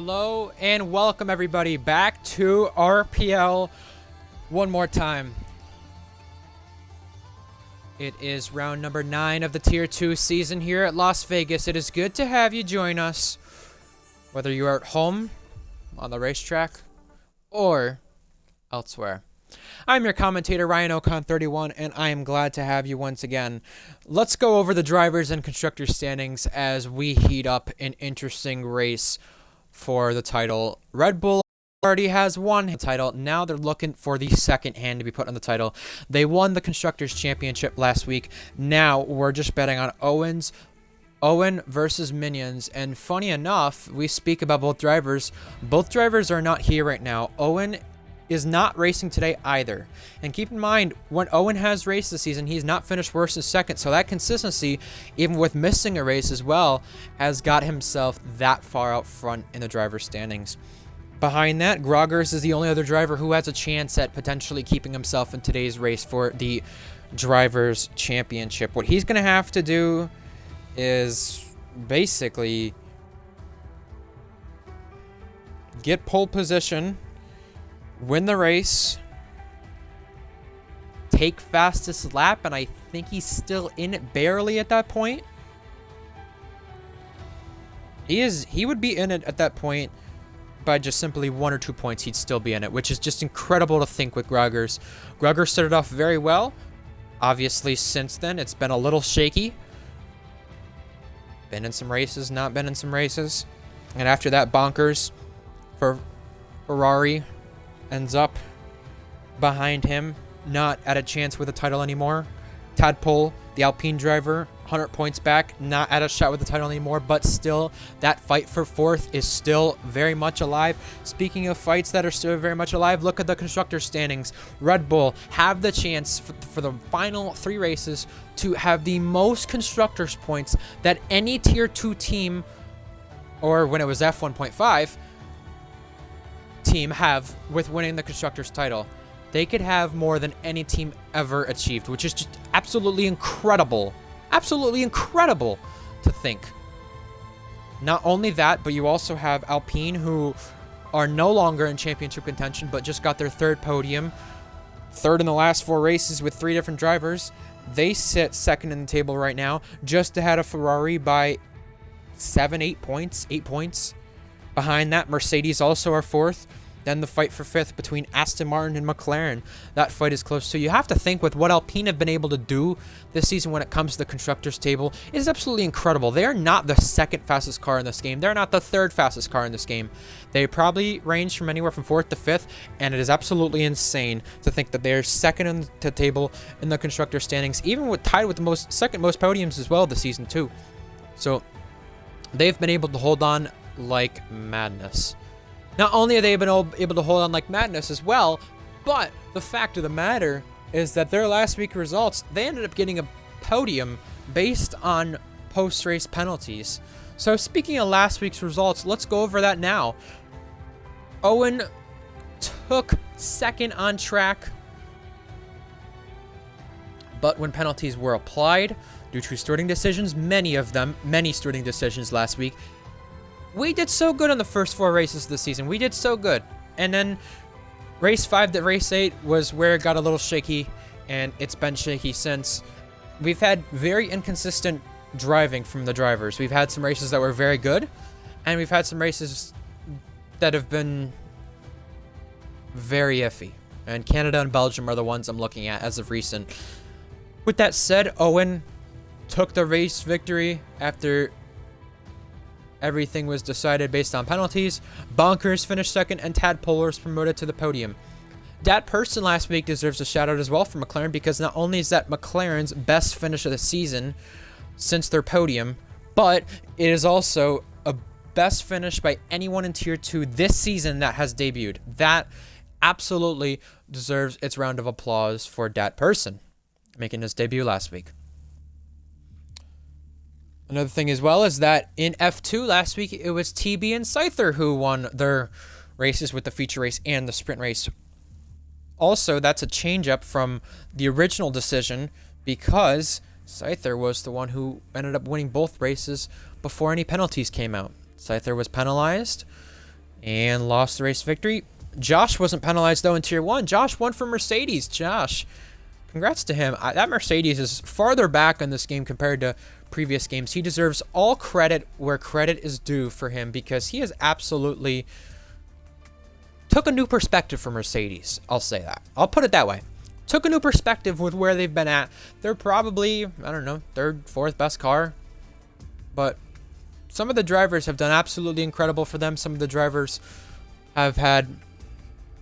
Hello and welcome everybody back to RPL one more time. It is round number 9 of the Tier 2 season here at Las Vegas. It is good to have you join us, whether you are at home, on the racetrack, or elsewhere. I'm your commentator, Ryan Ocon31, and I am glad to have you once again. Let's go over the drivers and constructors standings as we heat up an interesting race for the title. Red Bull already has won the title. Now they're looking for the second hand to be put on the title. They won the Constructors' Championship last week. Now we're just betting on Owen versus Minions. And funny enough, we speak about both drivers. Both drivers are not here right now. Owen is not racing today either. And keep in mind, when Owen has raced this season, he's not finished worse than second. So that consistency, even with missing a race as well, has got himself that far out front in the driver's standings. Behind that, Groggers is the only other driver who has a chance at potentially keeping himself in today's race for the Drivers' Championship. What he's going to have to do is basically get pole position, win the race, take fastest lap, and I think he's still in it barely at that point. He would be in it at that point by just simply 1 or 2 points. He'd still be in it, which is just incredible to think with Groggers. Groggers started off very well. Obviously, since then, it's been a little shaky. Been in some races, not been in some races. And after that, Bonkers for Ferrari ends up behind him, not at a chance with the title anymore. Tadpole, the Alpine driver, 100 points back, not at a shot with the title anymore, but still, that fight for fourth is still very much alive. Speaking of fights that are still very much alive, look at the constructor standings. Red Bull have the chance for the final 3 races to have the most constructors points that any Tier 2 team, or when it was F1.5, team have with winning the constructors title. They could have more than any team ever achieved, which is just absolutely incredible. Absolutely incredible to think. Not only that, but you also have Alpine, who are no longer in championship contention, but just got their 3rd podium. 3rd in the last 4 races with 3 different drivers. They sit 2nd in the table right now, just ahead of Ferrari by 8 points. Behind that, Mercedes also are 4th. Then the fight for 5th between Aston Martin and McLaren. That fight is close too. You have to think with what Alpine have been able to do this season when it comes to the constructors table, it is absolutely incredible. They are not the 2nd fastest car in this game. They're not the 3rd fastest car in this game. They probably range from anywhere from 4th to 5th, and it is absolutely insane to think that they're 2nd in the table in the constructor standings, even with tied with the second most podiums as well this season too. So they've been able to hold on like madness. Not only have they been able to hold on like madness as well, but the fact of the matter is that their last week results, they ended up getting a podium based on post-race penalties. So speaking of last week's results, let's go over that now. Owen took 2nd on track, but when penalties were applied due to steering decisions, many steering decisions last week, we did so good on the first 4 races of the season. We did so good. And then race 5 to race 8 was where it got a little shaky, and it's been shaky since. We've had very inconsistent driving from the drivers. We've had some races that were very good, and we've had some races that have been very iffy. And Canada and Belgium are the ones I'm looking at as of recent. With that said, Owen took the race victory after everything was decided based on penalties. Bonkers finished 2nd, and Tadpole was promoted to the podium. Dat Person last week deserves a shout out as well for McLaren, because not only is that McLaren's best finish of the season since their podium, but it is also a best finish by anyone in Tier 2 this season that has debuted. That absolutely deserves its round of applause for Dat Person, making his debut last week. Another thing as well is that in F2 last week, it was TB and Scyther who won their races with the feature race and the sprint race. Also, that's a change up from the original decision, because Scyther was the one who ended up winning both races before any penalties came out. Scyther was penalized and lost the race victory. Josh wasn't penalized, though, in Tier 1. Josh won from Mercedes. Josh, congrats to him. That Mercedes is farther back in this game compared to previous games. He deserves all credit where credit is due for him because he has absolutely took a new perspective for Mercedes. I'll say that. I'll put it that way. Took a new perspective with where they've been at. They're probably, I don't know, third, fourth best car. But some of the drivers have done absolutely incredible for them. Some of the drivers have had,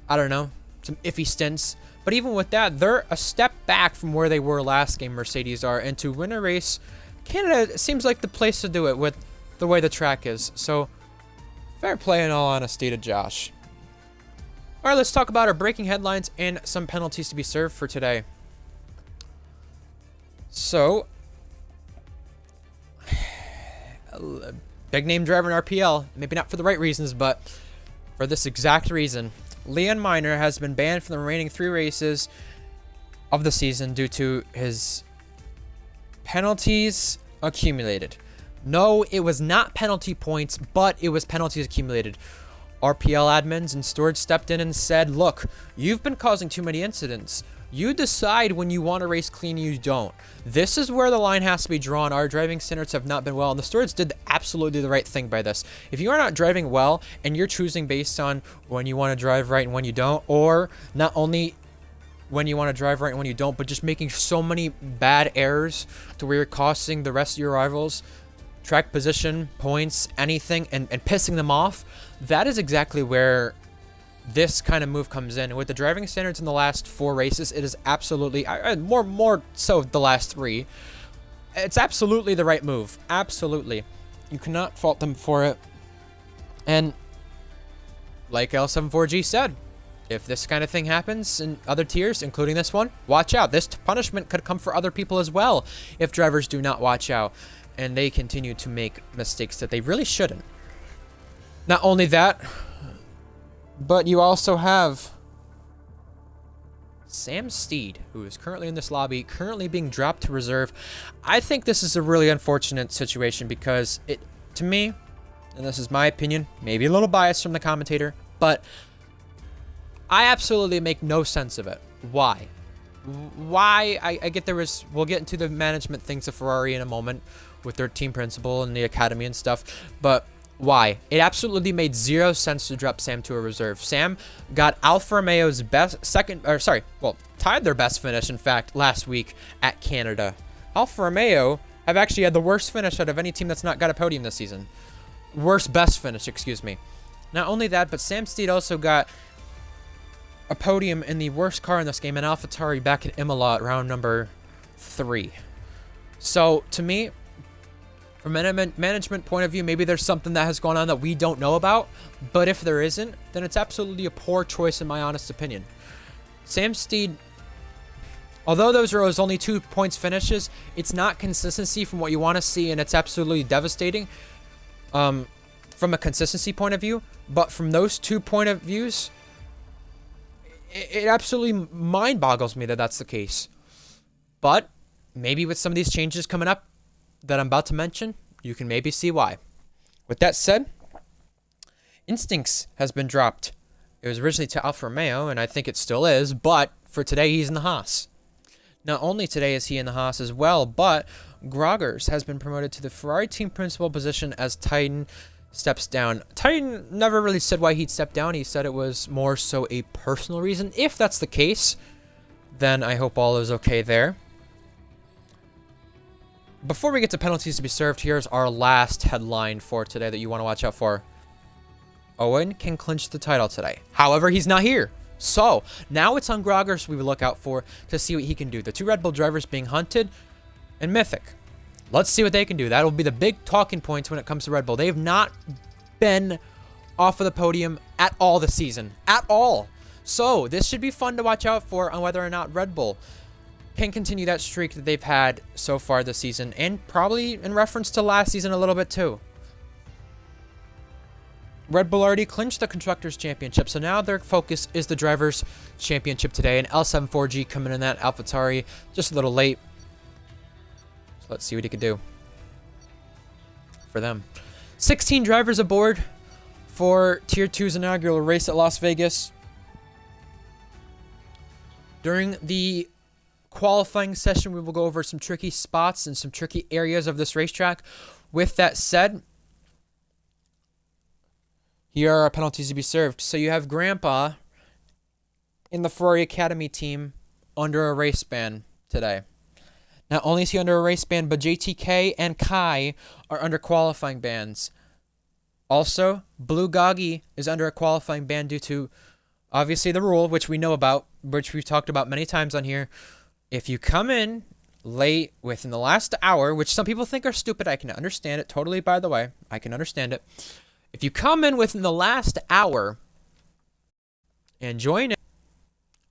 I don't know, some iffy stints. But even with that, they're a step back from where they were last game, Mercedes are. And to win a race, Canada seems like the place to do it with the way the track is. So, fair play in all honesty to Josh. All right, let's talk about our breaking headlines and some penalties to be served for today. So, a big name driver in RPL, maybe not for the right reasons, but for this exact reason. Leon Miner has been banned from the remaining 3 races of the season due to his penalties accumulated. No, it was not penalty points, but it was penalties accumulated. RPL admins and stewards stepped in and said, look, you've been causing too many incidents. You decide when you want to race clean, you don't. This is where the line has to be drawn. Our driving standards have not been well, and the stewards did absolutely the right thing by this. If you are not driving well, and you're choosing based on when you want to drive right and when you don't, or not only when you want to drive right and when you don't, but just making so many bad errors to where you're costing the rest of your rivals track position, points, anything, and pissing them off, that is exactly where this kind of move comes in. With the driving standards in the last 4 races, it is absolutely, more so the last 3, it's absolutely the right move. Absolutely. You cannot fault them for it. And like L74G said, if this kind of thing happens in other tiers, including this one, watch out. This punishment could come for other people as well if drivers do not watch out and they continue to make mistakes that they really shouldn't. Not only that, but you also have Sam Steed, who is currently in this lobby, currently being dropped to reserve. I think this is a really unfortunate situation because it, to me, and this is my opinion, maybe a little biased from the commentator, but I absolutely make no sense of it. Why? Why? I get there was, we'll get into the management things of Ferrari in a moment with their team principal and the academy and stuff, but why? It absolutely made 0 sense to drop Sam to a reserve. Sam got Alfa Romeo's tied their best finish, in fact, last week at Canada. Alfa Romeo have actually had the worst finish out of any team that's not got a podium this season. Best finish, excuse me. Not only that, but Sam Steed also got a podium in the worst car in this game, an AlphaTauri back at Imola at round number 3. So, to me, from a management point of view, maybe there's something that has gone on that we don't know about, but if there isn't, then it's absolutely a poor choice in my honest opinion. Sam Steed, although those are his only 2 points finishes, it's not consistency from what you want to see, and it's absolutely devastating from a consistency point of view, but from those 2 point of views, it absolutely mind boggles me that that's the case. But maybe with some of these changes coming up that I'm about to mention, you can maybe see why. With that said, Instincts has been dropped. It was originally to Alfa Romeo, and I think it still is, but for today, he's in the Haas. Not only today is he in the Haas as well, but Groggers has been promoted to the Ferrari team principal position as Titan steps down. Titan never really said why he'd step down. He said it was more so a personal reason. If that's the case, then I hope all is okay there. Before we get to penalties to be served, here's our last headline for today that you want to watch out for. Owen can clinch the title today. However, he's not here. So, now it's on Groggers we will look out for to see what he can do. The 2 Red Bull drivers being hunted and Mythic. Let's see what they can do. That will be the big talking points when it comes to Red Bull. They have not been off of the podium at all this season. At all. So, this should be fun to watch out for on whether or not Red Bull can continue that streak that they've had so far this season, and probably in reference to last season a little bit too. Red Bull already clinched the Constructors' Championship, so now their focus is the Drivers' Championship today, and L74G coming in that AlphaTauri just a little late. So let's see what he can do for them. 16 drivers aboard for Tier 2's inaugural race at Las Vegas. During the qualifying session, we will go over some tricky spots and some tricky areas of this racetrack. With that said, here are our penalties to be served. So you have Grandpa in the Ferrari Academy team under a race ban today. Not only is he under a race ban, but JTK and Kai are under qualifying bans. Also, Blue Goggy is under a qualifying ban due to, obviously, the rule, which we know about, which we've talked about many times on here. If you come in late within the last hour, which some people think are stupid, I can understand it totally, by the way. I can understand it. If you come in within the last hour and join it,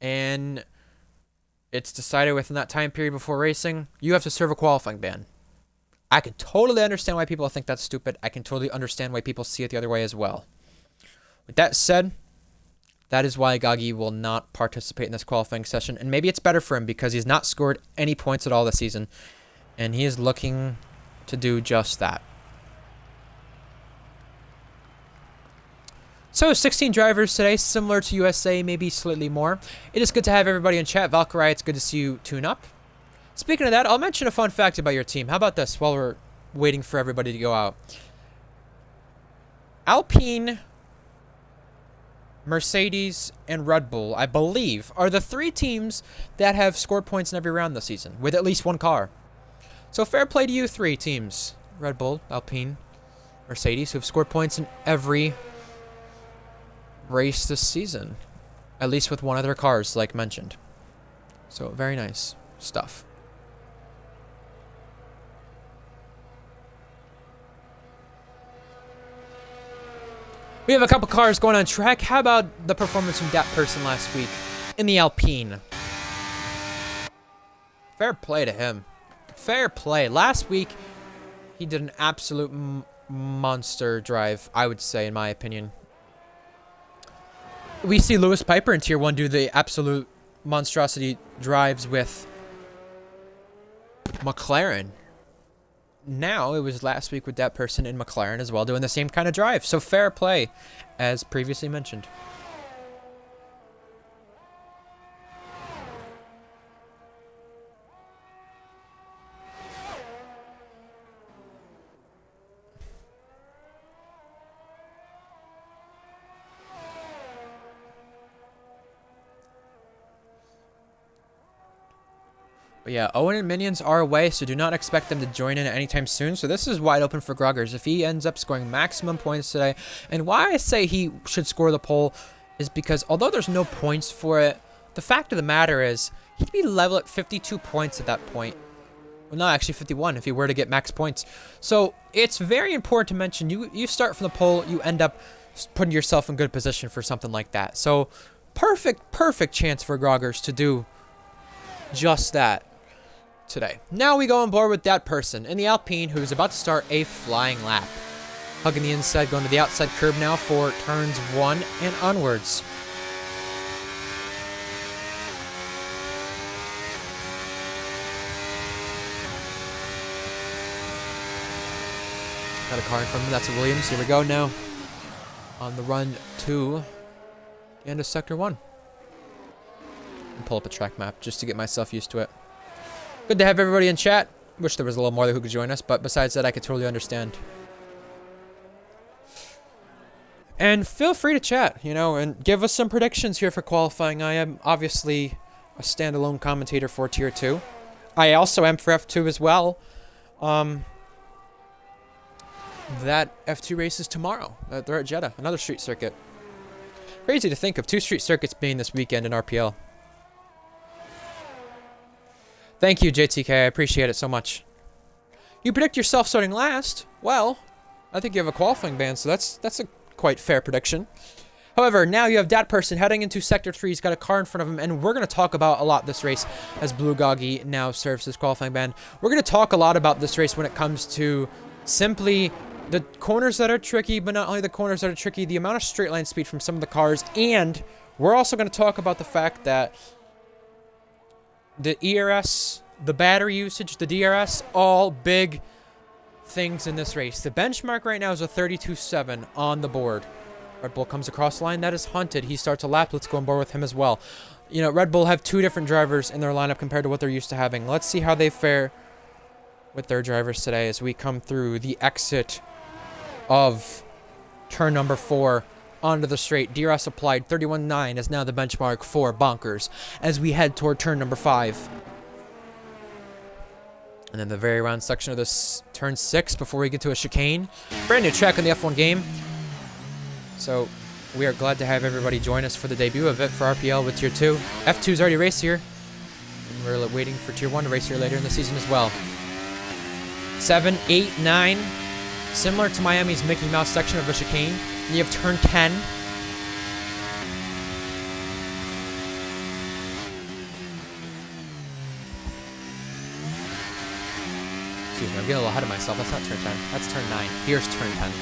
and it's decided within that time period before racing, you have to serve a qualifying ban. I can totally understand why people think that's stupid. I can totally understand why people see it the other way as well. With that said, that is why Gagi will not participate in this qualifying session. And maybe it's better for him because he's not scored any points at all this season. And he is looking to do just that. So 16 drivers today, similar to USA, maybe slightly more. It is good to have everybody in chat. Valkyrie, it's good to see you tune up. Speaking of that, I'll mention a fun fact about your team. How about this while we're waiting for everybody to go out? Alpine, Mercedes, and Red Bull, I believe, are the 3 teams that have scored points in every round this season, with at least one car. So fair play to you 3 teams. Red Bull, Alpine, Mercedes, who have scored points in every race this season. At least with one of their cars, like mentioned. So, very nice stuff. We have a couple cars going on track. How about the performance from that person last week in the Alpine? Fair play to him. Fair play. Last week, he did an absolute monster drive, I would say, in my opinion. We see Lewis Piper in Tier 1 do the absolute monstrosity drives with McLaren. Now, it was last week with that person in McLaren as well, doing the same kind of drive. So, fair play, as previously mentioned. But yeah, Owen and Minions are away, so do not expect them to join in anytime soon. So this is wide open for Gruggers. If he ends up scoring maximum points today, and why I say he should score the pole is because although there's no points for it, the fact of the matter is he'd be level at 52 points at that point. Well, no, actually 51 if he were to get max points. So it's very important to mention, you start from the pole, you end up putting yourself in good position for something like that. So perfect chance for Gruggers to do just that today. Now we go on board with that person in the Alpine who's about to start a flying lap. Hugging the inside, going to the outside curb now for turns 1 and onwards. Got a car in front of him, that's a Williams. Here we go now on the run to the end of Sector 1. And pull up a track map just to get myself used to it. Good to have everybody in chat. Wish there was a little more who could join us, but besides that, I could totally understand. And feel free to chat, you know, and give us some predictions here for qualifying. I am obviously a standalone commentator for Tier 2. I also am for F2 as well. That F2 race is tomorrow. They're at Jeddah, another street circuit. Crazy to think of 2 street circuits being this weekend in RPL. Thank you, JTK. I appreciate it so much. You predict yourself starting last? Well, I think you have a qualifying ban, so that's a quite fair prediction. However, now you have that person heading into Sector 3. He's got a car in front of him, and we're going to talk about a lot this race as Blue Goggy now serves his qualifying ban. We're going to talk a lot about this race when it comes to simply the corners that are tricky, but not only the corners that are tricky, the amount of straight line speed from some of the cars, and we're also going to talk about the fact that the ERS, the battery usage, the DRS, all big things in this race. The benchmark right now is a 32.7 on the board. Red Bull comes across the line. That is Hunted. He starts a lap. Let's go on board with him as well. You know, Red Bull have 2 different drivers in their lineup compared to what they're used to having. Let's see how they fare with their drivers today as we come through the exit of turn number 4 onto the straight. DRS applied. 31.9 is now the benchmark for Bonkers as we head toward turn number 5. And then the very round section of this turn 6 before we get to a chicane. Brand new track in the F1 game. So we are glad to have everybody join us for the debut of it for RPL with Tier 2. F2's already raced here. And we're waiting for Tier 1 to race here later in the season as well. 7, 8, 9. Similar to Miami's Mickey Mouse section of a chicane. And you have turn 10. Excuse me, I'm getting a little ahead of myself. That's not turn 10. That's turn 9. Here's turn 10.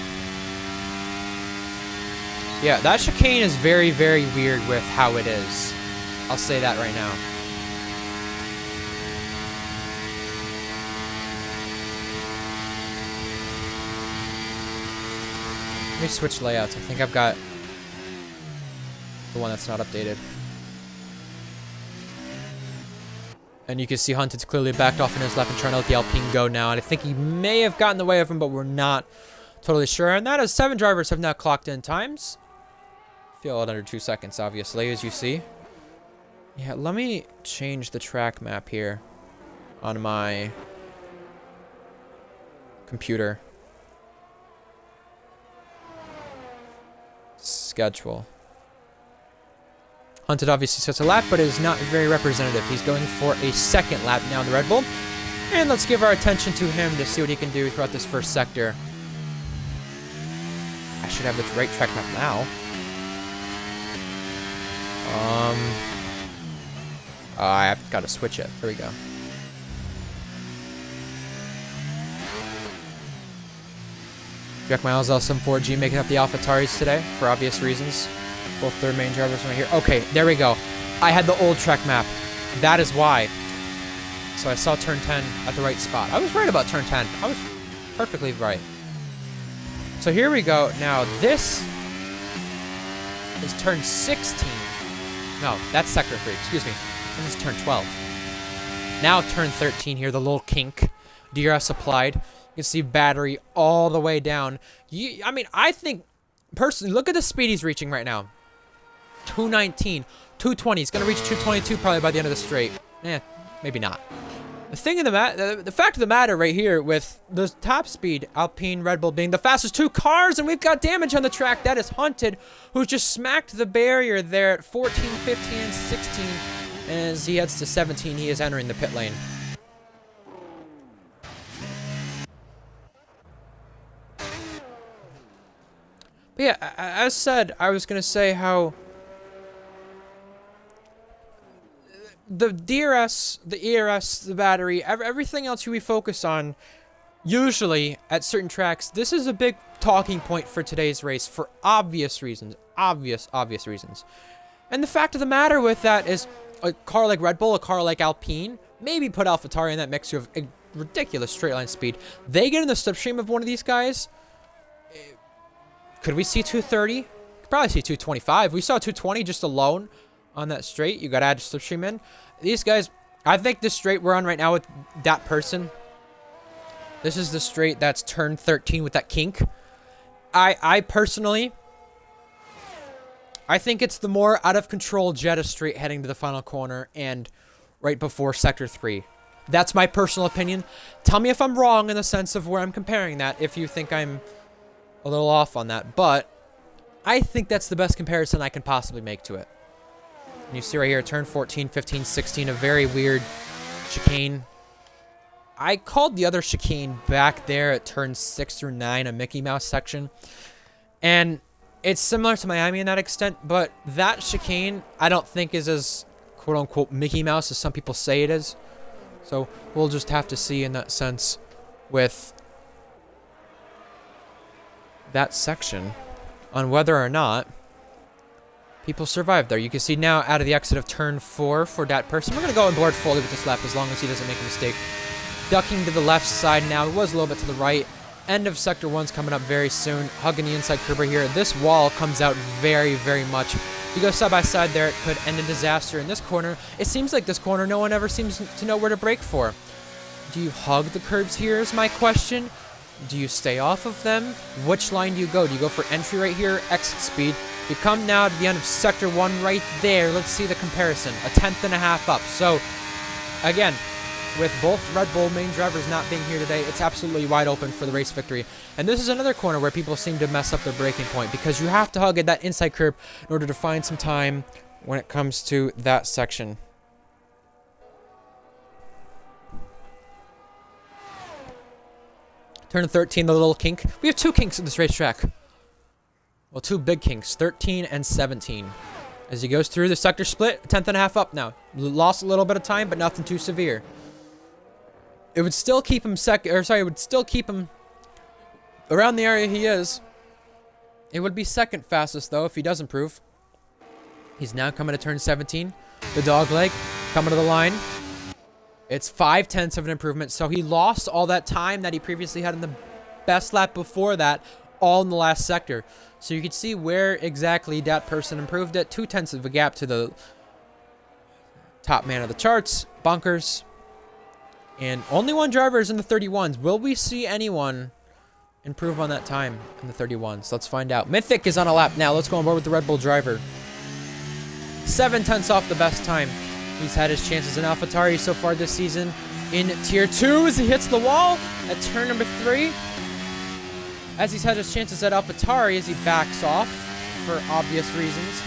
Yeah, that chicane is very, very weird with how it is. I'll say that right now. Let me switch layouts. I think I've got the one that's not updated. And you can see Hunted's clearly backed off in his lap and trying to let the Alpine go now. And I think he may have gotten in the way of him, but we're not totally sure. And that is 7 drivers have now clocked in times. Feel it under 2 seconds, obviously, as you see. Yeah, let me change the track map here on my computer. Schedule. Hunted obviously sets a lap, but is not very representative. He's going for a 2nd lap now in the Red Bull. And let's give our attention to him to see what he can do throughout this first sector. I should have the right track map now. I've got to switch it. There we go. Jack Miles L74G making up the AlphaTauris today for obvious reasons. Both their main drivers right here. Okay, there we go. I had the old track map. That is why. So I saw turn 10 at the right spot. I was right about turn 10. I was perfectly right. So here we go. Now this is turn 16. No, that's sector 3. Excuse me. This is turn 12. Now turn 13 here. The little kink. DRS applied. You can see battery all the way down. I mean, I think, personally, look at the speed he's reaching right now. 219, 220. He's going to reach 222 probably by the end of the straight. Maybe not. The fact of the matter right here with the top speed, Alpine, Red Bull being the fastest 2 cars, and we've got damage on the track. That is Hunted, who just smacked the barrier there at 14, 15, and 16. And as he heads to 17, he is entering the pit lane. But yeah, as said, I was going to say how the DRS, the ERS, the battery, everything else we focus on, usually at certain tracks, this is a big talking point for today's race for obvious reasons. Obvious reasons. And the fact of the matter with that is a car like Red Bull, a car like Alpine, maybe put AlphaTauri in that mix of a ridiculous straight line speed. They get in the slipstream of one of these guys. Could we see 230? Could probably see 225. We saw 220 just alone on that straight. You got to add slipstream in. These guys, I think the straight we're on right now with that person, this is the straight that's turn 13 with that kink. I personally, I think it's the more out of control Jetta straight heading to the final corner and right before sector 3. That's my personal opinion. Tell me if I'm wrong in the sense of where I'm comparing that, if you think I'm a little off on that, but I think that's the best comparison I can possibly make to it. And you see right here, turn 14, 15, 16, a very weird chicane. I called the other chicane back there at turn 6 through 9, a Mickey Mouse section. And it's similar to Miami in that extent, but that chicane I don't think is as quote-unquote Mickey Mouse as some people say it is. So we'll just have to see in that sense with that section on whether or not people survive there. You can see now out of the exit of turn 4 for that person. We're going to go on board fully with this lap as long as he doesn't make a mistake. Ducking to the left side now. It was a little bit to the right. End of Sector 1's coming up very soon. Hugging the inside curb right here. This wall comes out very, very much. You go side by side there, it could end in disaster. In this corner, it seems like this corner, no one ever seems to know where to brake for. Do you hug the curbs here is my question. Do you stay off of them? Which line do you go? Do you go for entry right here, exit speed? You come now to the end of Sector 1 right there. Let's see the comparison. A 10th up. So, again, with both Red Bull main drivers not being here today, it's absolutely wide open for the race victory. And this is another corner where people seem to mess up their braking point because you have to hug at that inside curb in order to find some time when it comes to that section. Turn 13, the little kink. We have two kinks in this racetrack. Well, two big kinks, 13 and 17. As he goes through the sector split, 10th up now. Lost a little bit of time, but nothing too severe. It would still keep him it would still keep him around the area he is. It would be second fastest, though, if he does improve. He's now coming to turn 17. The dog leg coming to the line. It's 0.5 of an improvement, so he lost all that time that he previously had in the best lap before that, all in the last sector. So you can see where exactly that person improved at. 0.2 of a gap to the top man of the charts, bunkers. And only one driver is in the 31s. Will we see anyone improve on that time in the 31s? Let's find out. Mythic is on a lap now. Let's go on board with the Red Bull driver. 0.7 off the best time. He's had his chances in AlphaTauri so far this season. In Tier 2 as he hits the wall at turn number 3. As he's had his chances at AlphaTauri as he backs off for obvious reasons.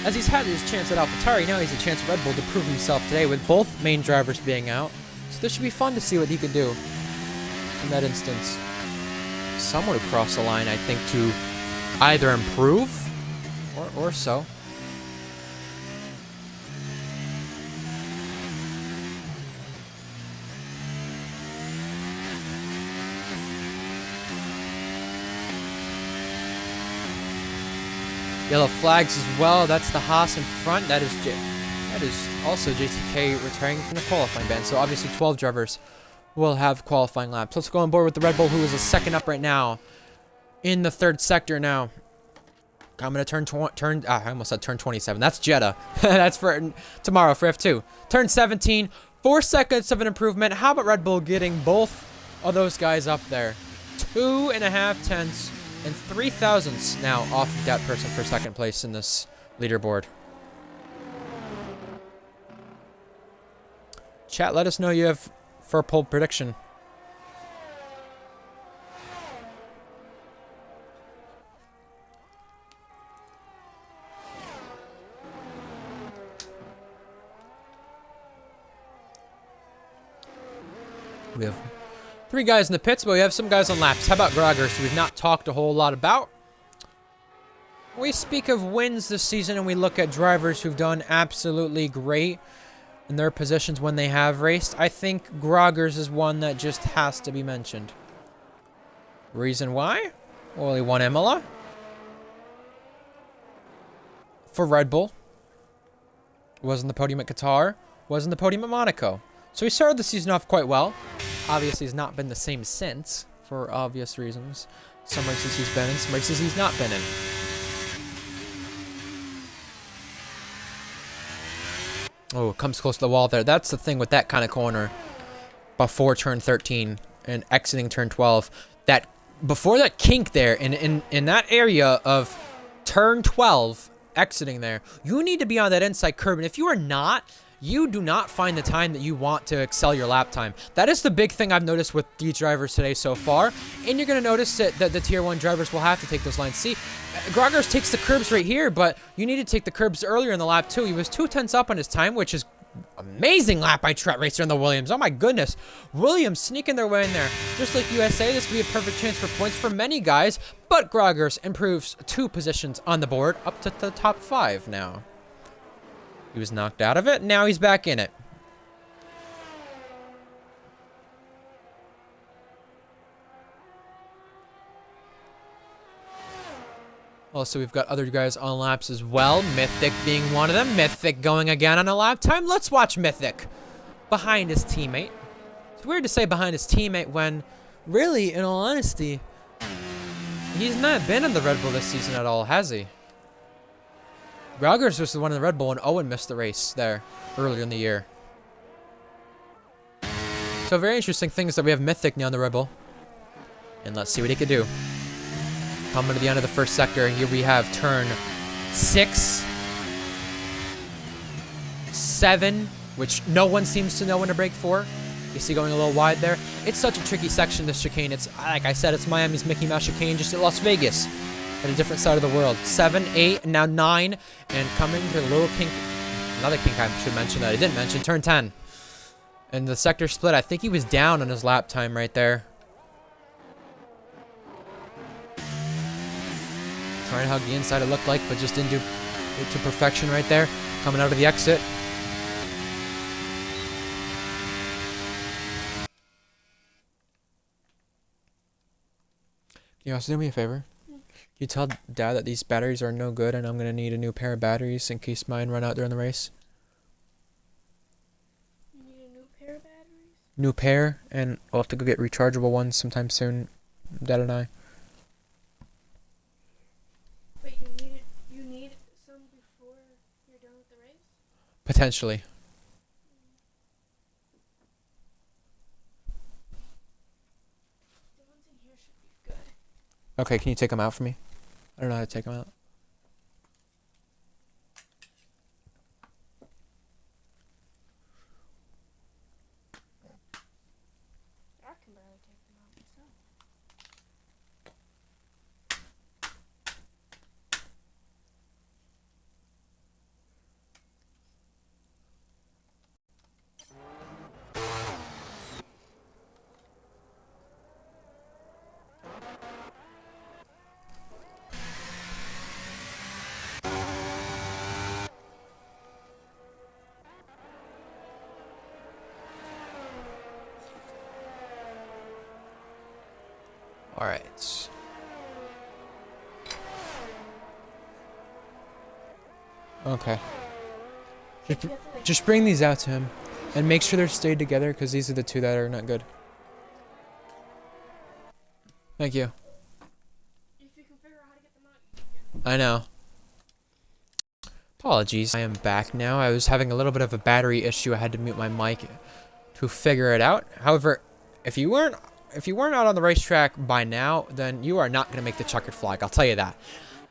As he's had his chance at AlphaTauri, now he's a chance at Red Bull to prove himself today with both main drivers being out. So this should be fun to see what he can do in that instance. Someone would cross the line, I think, to either improve or so. Yellow flags as well. That's the Haas in front. That is also JTK retiring from the qualifying ban. So obviously 12 drivers will have qualifying laps. Let's go on board with the Red Bull, who is a second up right now in the third sector now. Coming to I almost said turn 27. That's Jeddah. That's for tomorrow for F2. Turn 17. 4 seconds of an improvement. How about Red Bull getting both of those guys up there? 2.5 tenths. And 0.003 now off of that person for second place in this leaderboard. Chat, let us know you have for a poll prediction. We have 3 guys in the pits, but we have some guys on laps. How about Groggers, who we've not talked a whole lot about? We speak of wins this season, and we look at drivers who've done absolutely great in their positions when they have raced. I think Groggers is one that just has to be mentioned. Reason why? Well, he won Imola for Red Bull. Was in the podium at Qatar. Was in the podium at Monaco. So he started the season off quite well. Obviously, has not been the same since, for obvious reasons. Some races he's been in, some races he's not been in. Oh, comes close to the wall there. That's the thing with that kind of corner before turn 13 and exiting turn 12. That before that kink there, in that area of turn 12, exiting there, you need to be on that inside curb. And if you are not, you do not find the time that you want to excel your lap time. That is the big thing I've noticed with these drivers today so far. And you're going to notice that the Tier 1 drivers will have to take those lines. See, Groggers takes the curbs right here, but you need to take the curbs earlier in the lap too. He was 0.2 up on his time, which is amazing lap by Trent Racer in the Williams. Oh my goodness. Williams sneaking their way in there. Just like USA, this could be a perfect chance for points for many guys, but Groggers improves 2 positions on the board up to the top 5 now. He was knocked out of it. Now he's back in it. Also, we've got other guys on laps as well. Mythic being one of them. Mythic going again on a lap time. Let's watch Mythic behind his teammate. It's weird to say behind his teammate when really, in all honesty, he's not been in the Red Bull this season at all, has he? Graugers was the one in the Red Bull, and Owen missed the race there earlier in the year. So very interesting things that we have Mythic now in the Red Bull. And let's see what he can do. Coming to the end of the first sector, here we have turn 6, 7, which no one seems to know when to brake for. You see going a little wide there. It's such a tricky section, this chicane. It's, like I said, it's Miami's Mickey Mouse chicane, just at Las Vegas. At a different side of the world. 7, 8, and now 9. And coming to the little kink, another kink I should mention that I didn't mention, turn 10. And the sector split, I think he was down on his lap time right there. Trying to hug the inside it looked like, but just didn't do it to perfection right there. Coming out of the exit. Can you also do me a favor? Can you tell Dad that these batteries are no good and I'm going to need a new pair of batteries in case mine run out during the race? You need a new pair of batteries? New pair, and we'll have to go get rechargeable ones sometime soon, Dad and I. Wait, you need some before you're done with the race? Potentially. The ones in here should be good. Okay, can you take them out for me? I don't know how to take them out. I can barely take them out myself. All right. Okay. Just bring these out to him, and make sure they're stayed together because these are the two that are not good. Thank you. If you can figure out how to get them out, you can. I know. Apologies. I am back now. I was having a little bit of a battery issue. I had to mute my mic to figure it out. However, if you weren't out on the racetrack by now, then you are not going to make the checkered flag. I'll tell you that.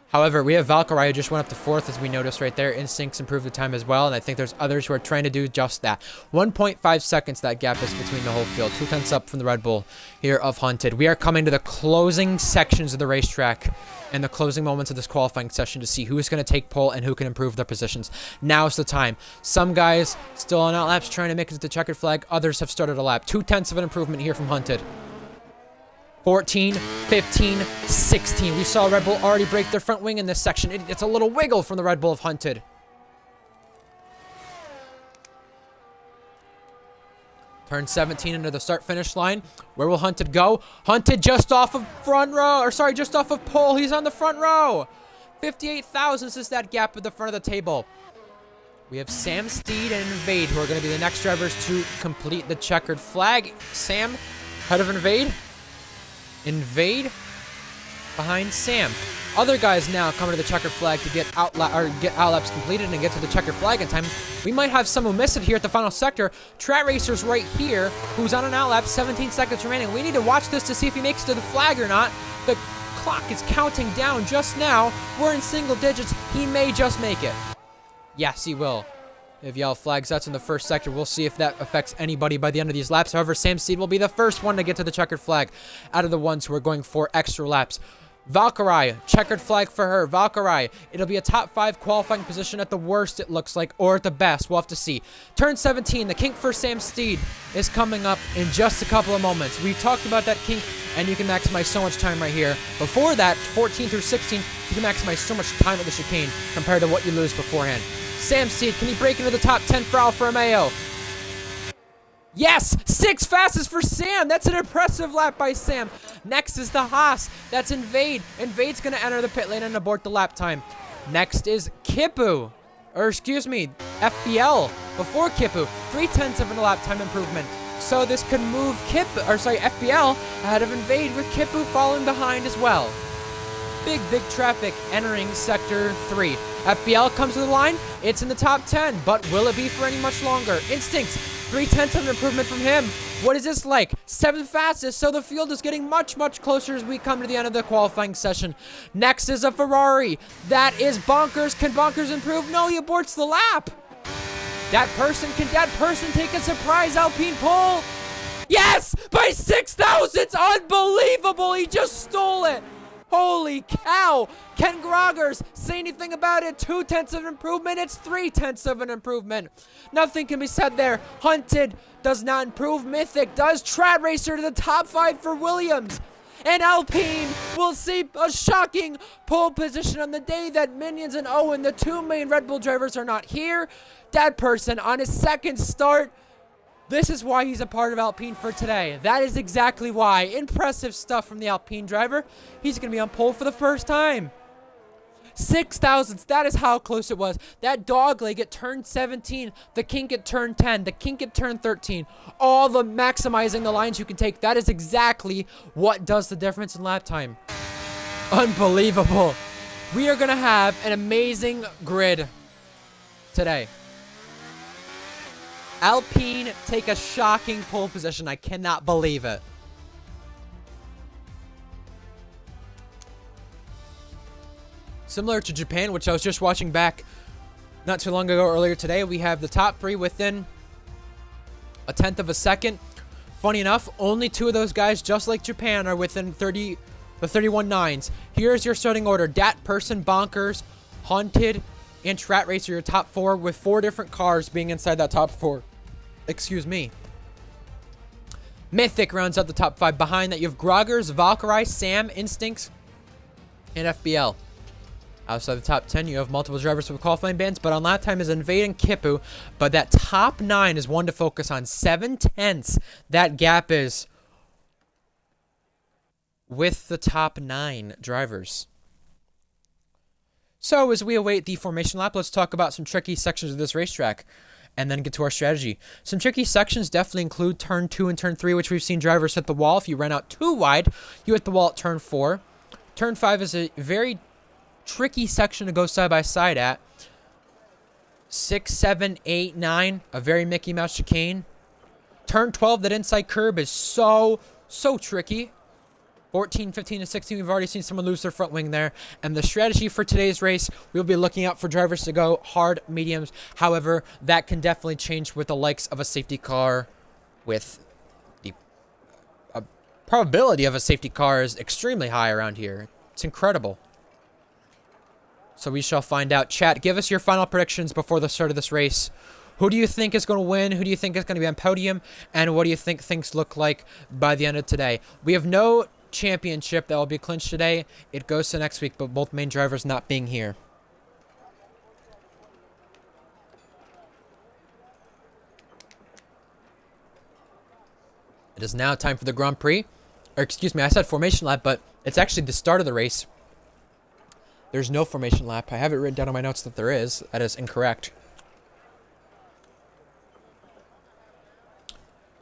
However, we have Valkyrie who just went up to 4th, as we noticed right there. Instincts improved the time as well, and I think there's others who are trying to do just that. 1.5 seconds that gap is between the whole field. 2/10 up from the Red Bull here of Hunted. We are coming to the closing sections of the racetrack and the closing moments of this qualifying session to see who is going to take pole and who can improve their positions. Now's the time. Some guys still on out laps trying to make it to the checkered flag. Others have started a lap. 2/10 of an improvement here from Hunted. 14, 15, 16. We saw Red Bull already break their front wing in this section. It's a little wiggle from the Red Bull of Hunted. Turn 17 into the start-finish line. Where will Hunted go? Hunted just off of front row, or sorry, just off of pole. He's on the front row. 58 thousandths is that gap at the front of the table. We have Sam Steed and Invade, who are going to be the next drivers to complete the checkered flag. Sam, head of Invade. Invade behind Sam. Other guys now coming to the checkered flag to get out laps completed and get to the checkered flag in time. We might have some who miss it here at the final sector. Trat Racer's right here, who's on an out lap, 17 seconds remaining. We need to watch this to see if he makes it to the flag or not. The clock is counting down just now. We're in single digits. He may just make it. Yes, he will. If yellow flags that's in the first sector, we'll see if that affects anybody by the end of these laps. However, Sam Steed will be the first one to get to the checkered flag out of the ones who are going for extra laps. Valkyrie, checkered flag for her. Valkyrie, it'll be a top 5 qualifying position at the worst, it looks like, or at the best. We'll have to see. Turn 17, the kink for Sam Steed is coming up in just a couple of moments. We've talked about that kink, and you can maximize so much time right here. Before that, 14 through 16, you can maximize so much time at the chicane compared to what you lose beforehand. Sam Steed, can he break into the top 10 for Alfa Romeo? Yes! 6 fastest for Sam! That's an impressive lap by Sam. Next is the Haas. That's Invade. Invade's going to enter the pit lane and abort the lap time. Next is Kipu. Or excuse me, FPL. Before Kipu, 3/10 of a lap time improvement. So this could move FPL ahead of Invade, with Kipu falling behind as well. Big traffic entering Sector 3. FPL comes to the line. It's in the top 10, but will it be for any much longer? Instincts, 0.3 of an improvement from him. What is this like? 7th fastest, so the field is getting much closer as we come to the end of the qualifying session. Next is a Ferrari. That is Bonkers. Can Bonkers improve? No, he aborts the lap. Can that person take a surprise Alpine pole? Yes! By 6 thousandths! Unbelievable! He just stole it! Holy cow! Can Groggers say anything about it? 0.2 of an improvement. It's 0.3 of an improvement. Nothing can be said there. Hunted does not improve. Mythic does. Trad Racer to the top 5 for Williams. And Alpine will see a shocking pole position on the day that Minions and Owen, the 2 main Red Bull drivers, are not here. That person on his 2nd start. This is why he's a part of Alpine for today. That is exactly why. Impressive stuff from the Alpine driver. He's going to be on pole for the first time. 6 thousandths. That is how close it was. That dog leg at turn 17. The kink at turn 10. The kink at turn 13. All the maximizing the lines you can take. That is exactly what does the difference in lap time. Unbelievable. We are going to have an amazing grid today. Alpine take a shocking pole position. I cannot believe it. Similar to Japan, which I was just watching back not too long ago, earlier today, we have the top 3 within a 1/10 of a second. Funny enough, only 2 of those guys, just like Japan, are within the 31 nines. Here's your starting order. Dat Person, Bonkers, Haunted, and Strat Racer, your top 4, with 4 different cars being inside that top 4. Excuse me. Mythic rounds out the top 5. Behind that, you have Groggers, Valkyrie, Sam, Instincts, and FBL. Outside the top 10, you have multiple drivers with qualifying bands, but on lap time is Invade and Kipu. But that top 9 is one to focus on. 7/10. That gap is with the top 9 drivers. So as we await the formation lap, let's talk about some tricky sections of this racetrack and then get to our strategy. Some tricky sections definitely include turn 2 and turn 3, which we've seen drivers hit the wall. If you run out too wide, you hit the wall at turn 4. Turn 5 is a very tricky section to go side by side at. 6, 7, 8, 9, a very Mickey Mouse chicane. Turn 12, that inside curb is so tricky. 14, 15, and 16, we've already seen someone lose their front wing there. And the strategy for today's race, we'll be looking out for drivers to go hard, mediums. However, that can definitely change with the likes of a safety car. With the probability of a safety car is extremely high around here. It's incredible. So we shall find out. Chat, give us your final predictions before the start of this race. Who do you think is going to win? Who do you think is going to be on podium? And what do you think things look like by the end of today? We have no championship that will be clinched today. It goes to next week, but both main drivers not being here. It is now time for the Grand Prix. Or excuse me, I said formation lap, but it's actually the start of the race. There's no formation lap. I have it written down on my notes that there is. That is incorrect.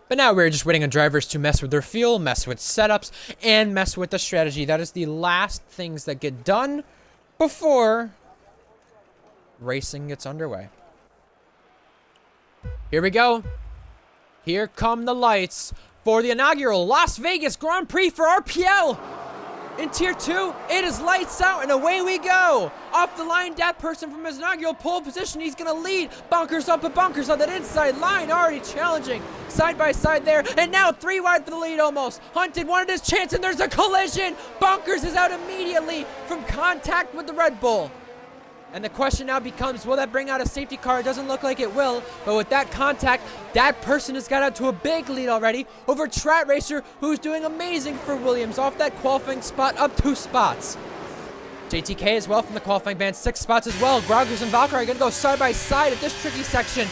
But now we're just waiting on drivers to mess with their fuel, mess with setups, and mess with the strategy. That is the last things that get done before racing gets underway. Here we go. Here come the lights for the inaugural Las Vegas Grand Prix for RPL. In Tier 2, it is lights out, and away we go. Off the line, that person from his inaugural pole position, he's going to lead. Bonkers up, but Bonkers on that inside line, already challenging. Side by side there, and now 3 wide for the lead almost. Hunted wanted his chance, and there's a collision. Bonkers is out immediately from contact with the Red Bull. And the question now becomes, will that bring out a safety car? It doesn't look like it will, but with that contact, that person has got out to a big lead already over Strat Racer, who's doing amazing for Williams off that qualifying spot, up 2 spots. JTK as well from the qualifying band, 6 spots as well. Groggers and Valkyrie are going to go side by side at this tricky section.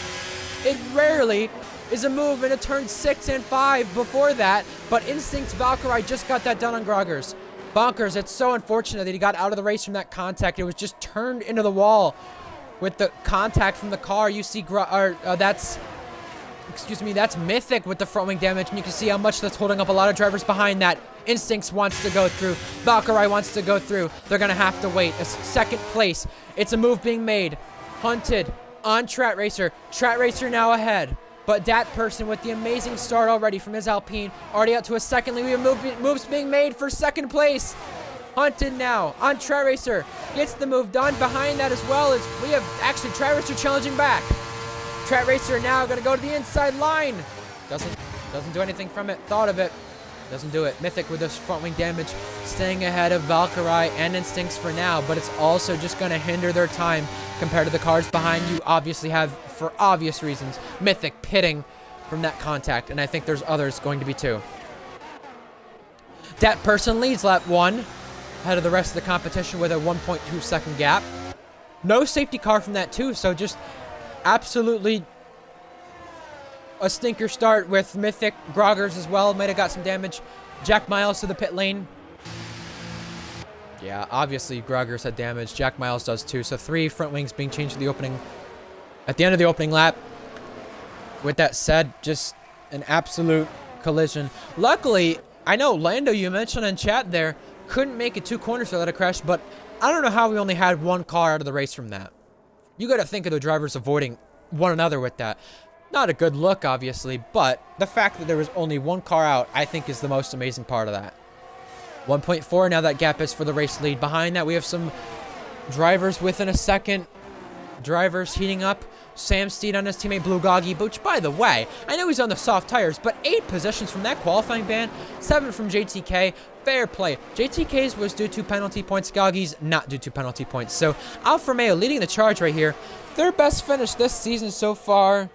It rarely is a move into turn 6 and 5 before that, but Instinct's Valkyrie just got that done on Groggers. Bonkers, it's so unfortunate that he got out of the race from that contact. It was just turned into the wall with the contact from the car. You see, that's excuse me, that's Mythic with the front wing damage, and you can see how much that's holding up a lot of drivers behind that. Instincts wants to go through. Valkyrie wants to go through. They're going to have to wait. A second place. It's a move being made. Hunted on Trat Racer. Trat Racer now ahead. But that person with the amazing start already from his Alpine, already out to a second lead. We have moves being made for second place. Hunted now on Trat Racer. Gets the move done. Behind that as well as we have actually Trat Racer challenging back. Trat Racer now going to go to the inside line. Doesn't do anything from it. Thought of it. Doesn't do it. Mythic with this front wing damage, staying ahead of Valkyrie and Instincts for now, but it's also just going to hinder their time compared to the cars behind you. Obviously have, for obvious reasons, Mythic pitting from that contact, and I think there's others going to be too. That person leads lap 1, ahead of the rest of the competition with a 1.2 second gap. No safety car from that too, so just absolutely a stinker start with Mythic. Groggers as well might have got some damage. Jack Miles to the pit lane. Yeah, obviously Groggers had damage. Jack Miles does too. So 3 front wings being changed at the end of the opening lap. With that said, just an absolute collision. Luckily, I know Lando, you mentioned in chat there, couldn't make it 2 corners without a crash, but I don't know how we only had 1 car out of the race from that. You got to think of the drivers avoiding one another with that. Not a good look, obviously, but the fact that there was only 1 car out, I think, is the most amazing part of that. 1.4, now that gap is for the race lead. Behind that, we have some drivers within a second. Drivers heating up. Sam Steed on his teammate Blue Goggy, which, by the way, I know he's on the soft tires, but 8 positions from that qualifying ban, 7 from JTK. Fair play. JTK's was due to penalty points. Goggy's not due to penalty points. So, Alfa Romeo leading the charge right here. Their best finish this season so far.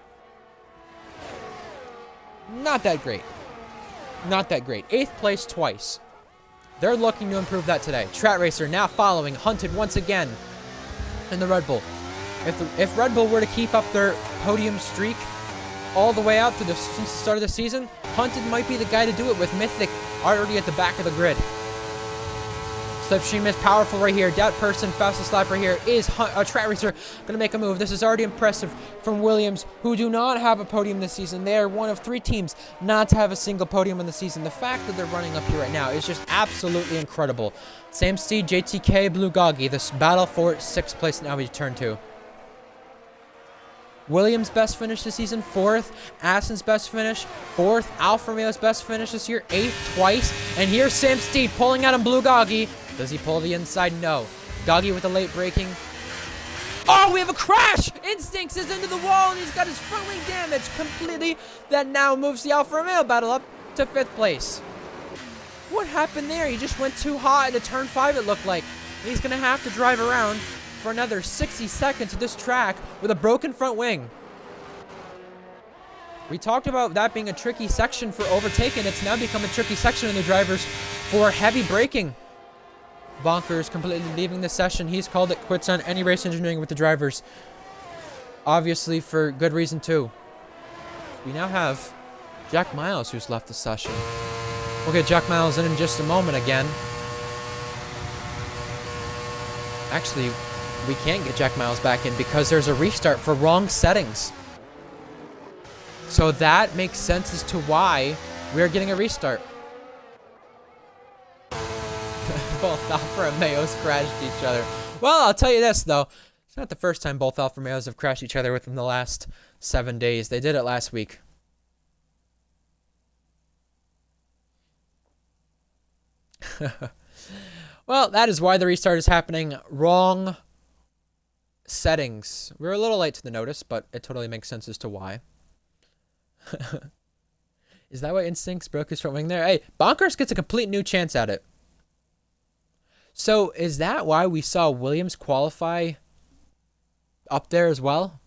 Not that great. Not that great. 8th place twice. They're looking to improve that today. Trat Racer now following. Hunted once again in the Red Bull. If Red Bull were to keep up their podium streak all the way out since the start of the season, Hunted might be the guy to do it with Mythic already at the back of the grid. Slipstream is powerful right here. That person, fastest lap right here, is Trat Racer going to make a move. This is already impressive from Williams, who do not have a podium this season. They are one of 3 teams not to have a single podium in the season. The fact that they're running up here right now is just absolutely incredible. Sam Steed, JTK, Blue Goggy. This battle for 6th place now we turn to. Williams' best finish this season, 4th. Aston's best finish, 4th. Alfa Romeo's best finish this year, 8th twice. And here's Sam Steed pulling out him Blue Goggy. Does he pull the inside? No. Goggy with the late braking. Oh, we have a crash! Instincts is into the wall, and he's got his front wing damage completely. That now moves the Alfa Romeo battle up to 5th place. What happened there? He just went too hot into turn 5, it looked like. And he's going to have to drive around for another 60 seconds at this track with a broken front wing. We talked about that being a tricky section for overtaking. It's now become a tricky section in the drivers for heavy braking. Bonkers completely leaving the session. He's called it quits on any race engineering with the drivers. Obviously for good reason too. We now have Jack Miles who's left the session. We'll get Jack Miles in just a moment again. Actually, we can't get Jack Miles back in because there's a restart for wrong settings. So that makes sense as to why we're getting a restart. Both Alfa Romeos crashed each other. Well, I'll tell you this, though. It's not the first time both Alfa Romeos have crashed each other within the last 7 days. They did it last week. Well, that is why the restart is happening. Wrong settings. We're a little late to the notice, but it totally makes sense as to why. Is that why Instincts broke his front wing there? Hey, Bonkers gets a complete new chance at it. So, is that why we saw Williams qualify up there as well?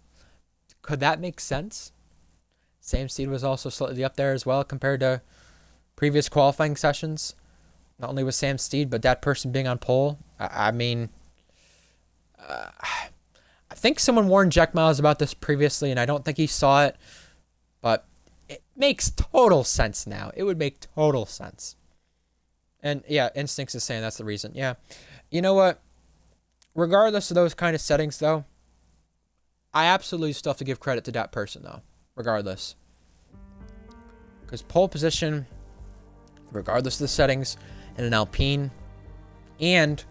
Could that make sense? Sam Steed was also slightly up there as well compared to previous qualifying sessions. Not only was Sam Steed, but that person being on pole. I mean, I think someone warned Jack Miles about this previously, and I don't think he saw it. But it makes total sense now. It would make total sense. And yeah, Instincts is saying that's the reason. Yeah. You know what? Regardless of those kind of settings, though, I absolutely still have to give credit to that person, though. Regardless. Because pole position, regardless of the settings, in an Alpine and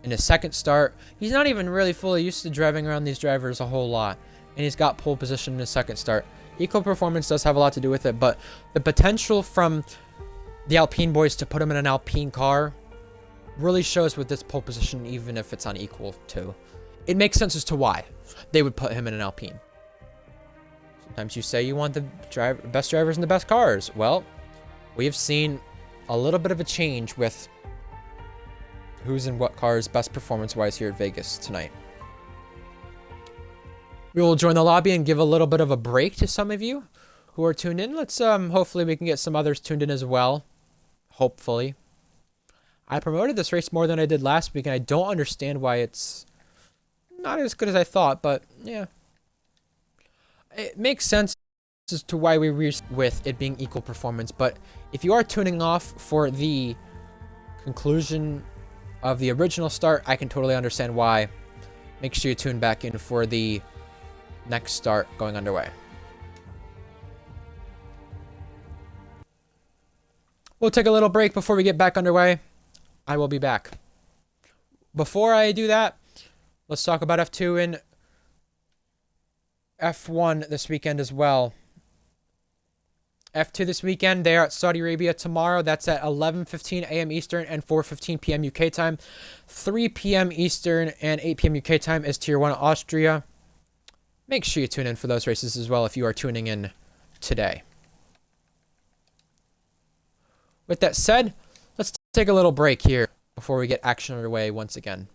in his second start, he's not even really fully used to driving around these drivers a whole lot. And he's got pole position in his second start. Eco performance does have a lot to do with it, but the potential from the Alpine boys to put him in an Alpine car really shows with this pole position, even if it's unequal to. It makes sense as to why they would put him in an Alpine. Sometimes you say you want the best drivers in the best cars. Well, we have seen a little bit of a change with who's in what cars best performance-wise here at Vegas tonight. We will join the lobby and give a little bit of a break to some of you who are tuned in. Let's hopefully we can get some others tuned in as well. Hopefully. I promoted this race more than I did last week, and I don't understand why it's not as good as I thought, but yeah. It makes sense as to why we reached with it being equal performance, but if you are tuning off for the conclusion of the original start, I can totally understand why. Make sure you tune back in for the next start going underway. We'll take a little break before we get back underway. I will be back. Before I do that, let's talk about F2 and F1 this weekend as well. F2 this weekend, they are at Saudi Arabia tomorrow. That's at 11:15 a.m. Eastern and 4:15 p.m. UK time. 3 p.m. Eastern and 8 p.m. UK time is Tier 1 Austria. Make sure you tune in for those races as well if you are tuning in today. With that said, let's take a little break here before we get action underway once again.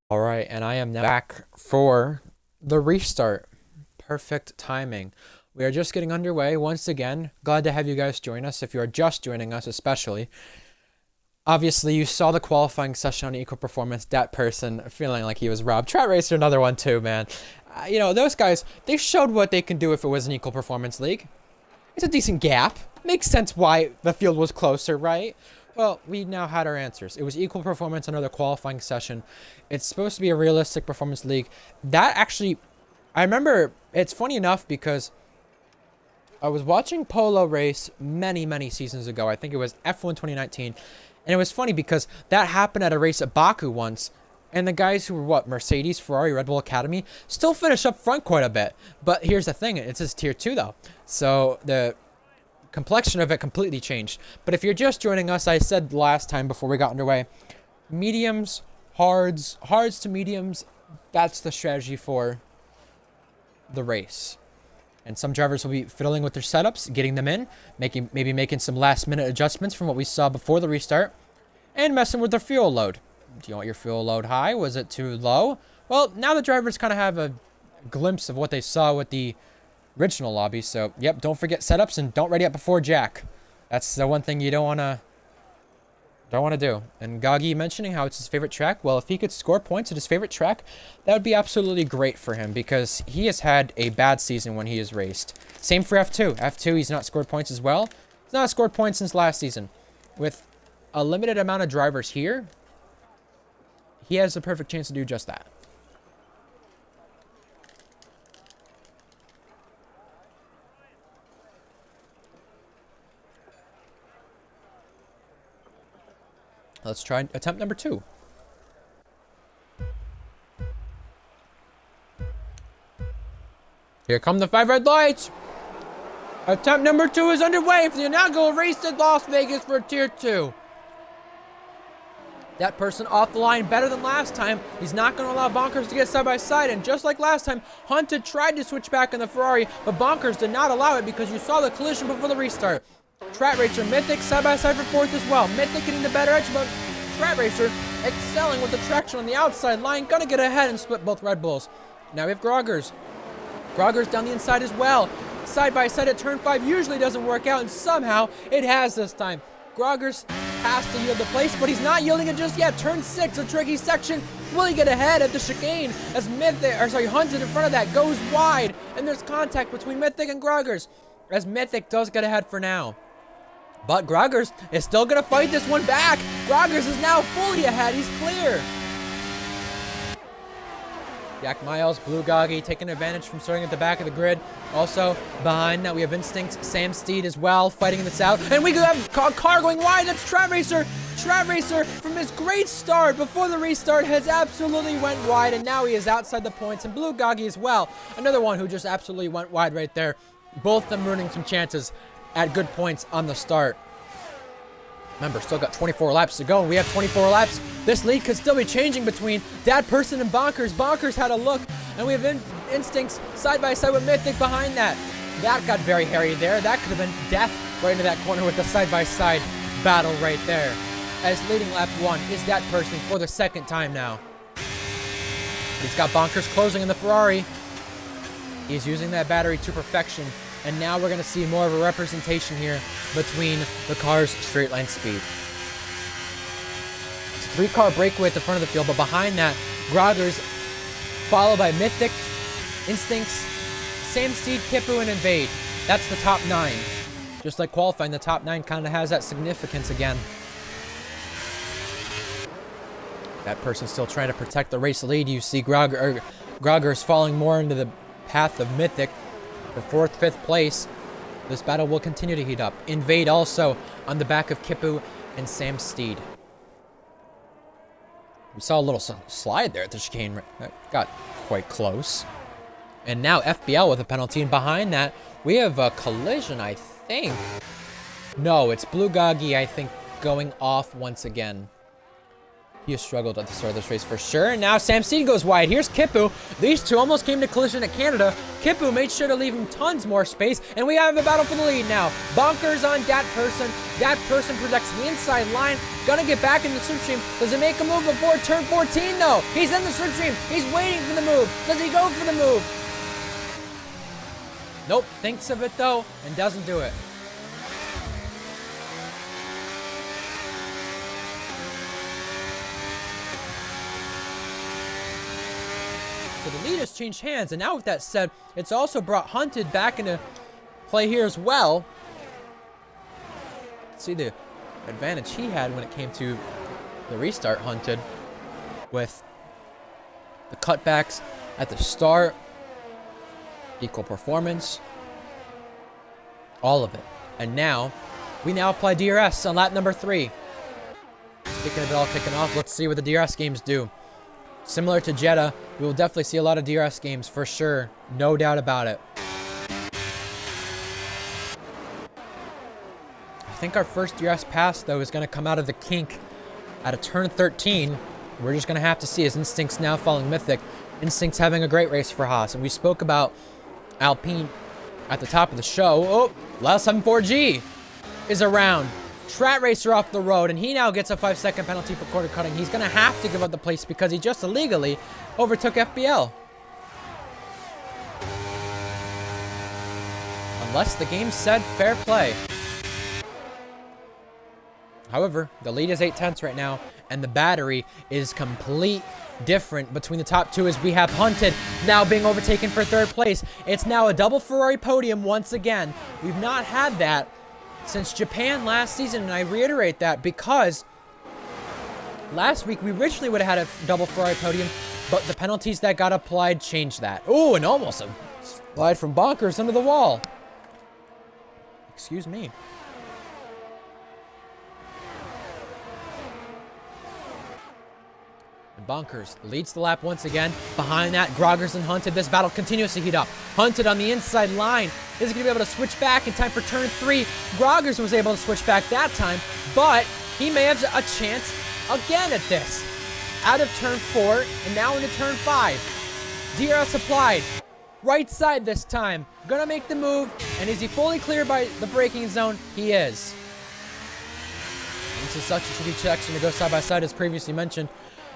All right, and I am now back for the restart. Perfect timing. We are just getting underway once again. Glad to have you guys join us. If you are just joining us, especially. Obviously, you saw the qualifying session on Equal Performance. That person feeling like he was robbed. Trat Racer, another one too, man. You know, those guys, they showed what they can do if it was an Equal Performance league. It's a decent gap. Makes sense why the field was closer, right? Well, we now had our answers. It was Equal Performance, another qualifying session. It's supposed to be a realistic performance league. That actually, I remember, it's funny enough because I was watching Polo race many seasons ago. I think it was F1 2019. And it was funny because that happened at a race at Baku once. And the guys who were, what, Mercedes, Ferrari, Red Bull Academy, still finish up front quite a bit. But here's the thing. It's just tier 2, though. So the complexion of it completely changed. But if you're just joining us, I said last time before we got underway, mediums, hards to mediums, that's the strategy for the race. And some drivers will be fiddling with their setups, getting them in, maybe making some last-minute adjustments from what we saw before the restart, and messing with their fuel load. Do you want your fuel load high? Was it too low? Well, now the drivers kind of have a glimpse of what they saw with the original lobby. So, yep, don't forget setups and don't ready up before Jack. That's the one thing you don't want to do. And Gagi mentioning how it's his favorite track. Well, if he could score points at his favorite track, that would be absolutely great for him because he has had a bad season when he has raced. Same for F2. F2, he's not scored points as well. He's not scored points since last season. With a limited amount of drivers here, he has the perfect chance to do just that. Let's try attempt number 2. Here come the 5 red lights. Attempt number 2 is underway for the inaugural race at Las Vegas for Tier 2. That person off the line better than last time. He's not going to allow Bonkers to get side by side. And just like last time, Hunted tried to switch back in the Ferrari, but Bonkers did not allow it because you saw the collision before the restart. Trat Racer, Mythic side by side for 4th as well. Mythic getting the better edge, but Trat Racer excelling with the traction on the outside line. Gonna get ahead and split both Red Bulls. Now we have Groggers. Groggers down the inside as well. Side by side at turn 5 usually doesn't work out, and somehow it has this time. Groggers has to yield the place, but he's not yielding it just yet. Turn 6, a tricky section. Will he get ahead at the chicane as Hunted in front of that goes wide, and there's contact between Mythic and Groggers as Mythic does get ahead for now. But Groggers is still going to fight this one back. Groggers is now fully ahead. He's clear. Jack Miles, Blue Goggy taking advantage from starting at the back of the grid. Also, behind that, we have Instinct, Sam Steed as well, fighting this out. And we have a car going wide. That's Trat Racer. Trat Racer, from his great start before the restart, has absolutely went wide. And now he is outside the points. And Blue Goggy as well. Another one who just absolutely went wide right there. Both of them ruining some chances at good points on the start. Remember, still got 24 laps to go, and we have 24 laps. This lead could still be changing between that person and Bonkers. Bonkers had a look, and we have Instincts side by side with Mythic behind that. That got very hairy there. That could have been death right into that corner with the side by side battle right there. As leading lap 1 is that person for the 2nd time now. He's got Bonkers closing in the Ferrari. He's using that battery to perfection. And now we're going to see more of a representation here between the cars' straight line speed. It's a 3-car breakaway at the front of the field, but behind that, Groggers, followed by Mythic, Instincts, Sam Steed, Kipu, and Invade. That's the top 9. Just like qualifying, the top 9 kind of has that significance again. That person's still trying to protect the race lead. You see Groggers falling more into the path of Mythic. For 4th, 5th place, this battle will continue to heat up. Invade also on the back of Kipu and Sam Steed. We saw a little slide there at the chicane. That got quite close. And now FBL with a penalty. And behind that, we have a collision, I think. No, it's Blue Goggy, I think, going off once again. He has struggled at the start of this race for sure. And now Sam Steed goes wide. Here's Kippu. These two almost came to collision at Canada. Kippu made sure to leave him tons more space. And we have a battle for the lead now. Bonkers on Dat Person. Dat Person protects the inside line. Gonna get back in the slipstream. Does it make a move before turn 14? No. He's in the slipstream. He's waiting for the move. Does he go for the move? Nope. Thinks of it though and doesn't do it. So the lead has changed hands, and now with that said, it's also brought Hunted back into play here as well. See the advantage he had when it came to the restart, Hunted, with the cutbacks at the start, equal performance, all of it. And now, we now apply DRS on lap number 3. Speaking of it all kicking off, let's see what the DRS games do. Similar to Jeddah, we will definitely see a lot of DRS games for sure. No doubt about it. I think our first DRS pass, though, is going to come out of the kink at a turn 13. We're just going to have to see as Instinct's now following Mythic. Instinct's having a great race for Haas. And we spoke about Alpine at the top of the show. Oh, Lyle 74G is around. Strat Racer off the road, and he now gets a 5-second penalty for quarter cutting. He's going to have to give up the place because he just illegally overtook FPL. Unless the game said fair play. However, the lead is 8/10 right now, and the battery is complete different between the top two as we have Hunted now being overtaken for third place. It's now a double Ferrari podium once again. We've not had that since Japan last season, and I reiterate that because last week we originally would have had a double Ferrari podium, but the penalties that got applied changed that. Oh, and almost a slide from Bonkers under the wall. Excuse me. And Bonkers leads the lap once again. Behind that, Groggers and Hunted. This battle continues to heat up. Hunted on the inside line is going to be able to switch back in time for turn 3. Groggers was able to switch back that time, but he may have a chance again at this. Out of turn 4 and now into turn 5. DRS applied. Right side this time. Gonna make the move, and is he fully cleared by the braking zone? He is. This is such a tricky section to go side by side as previously mentioned.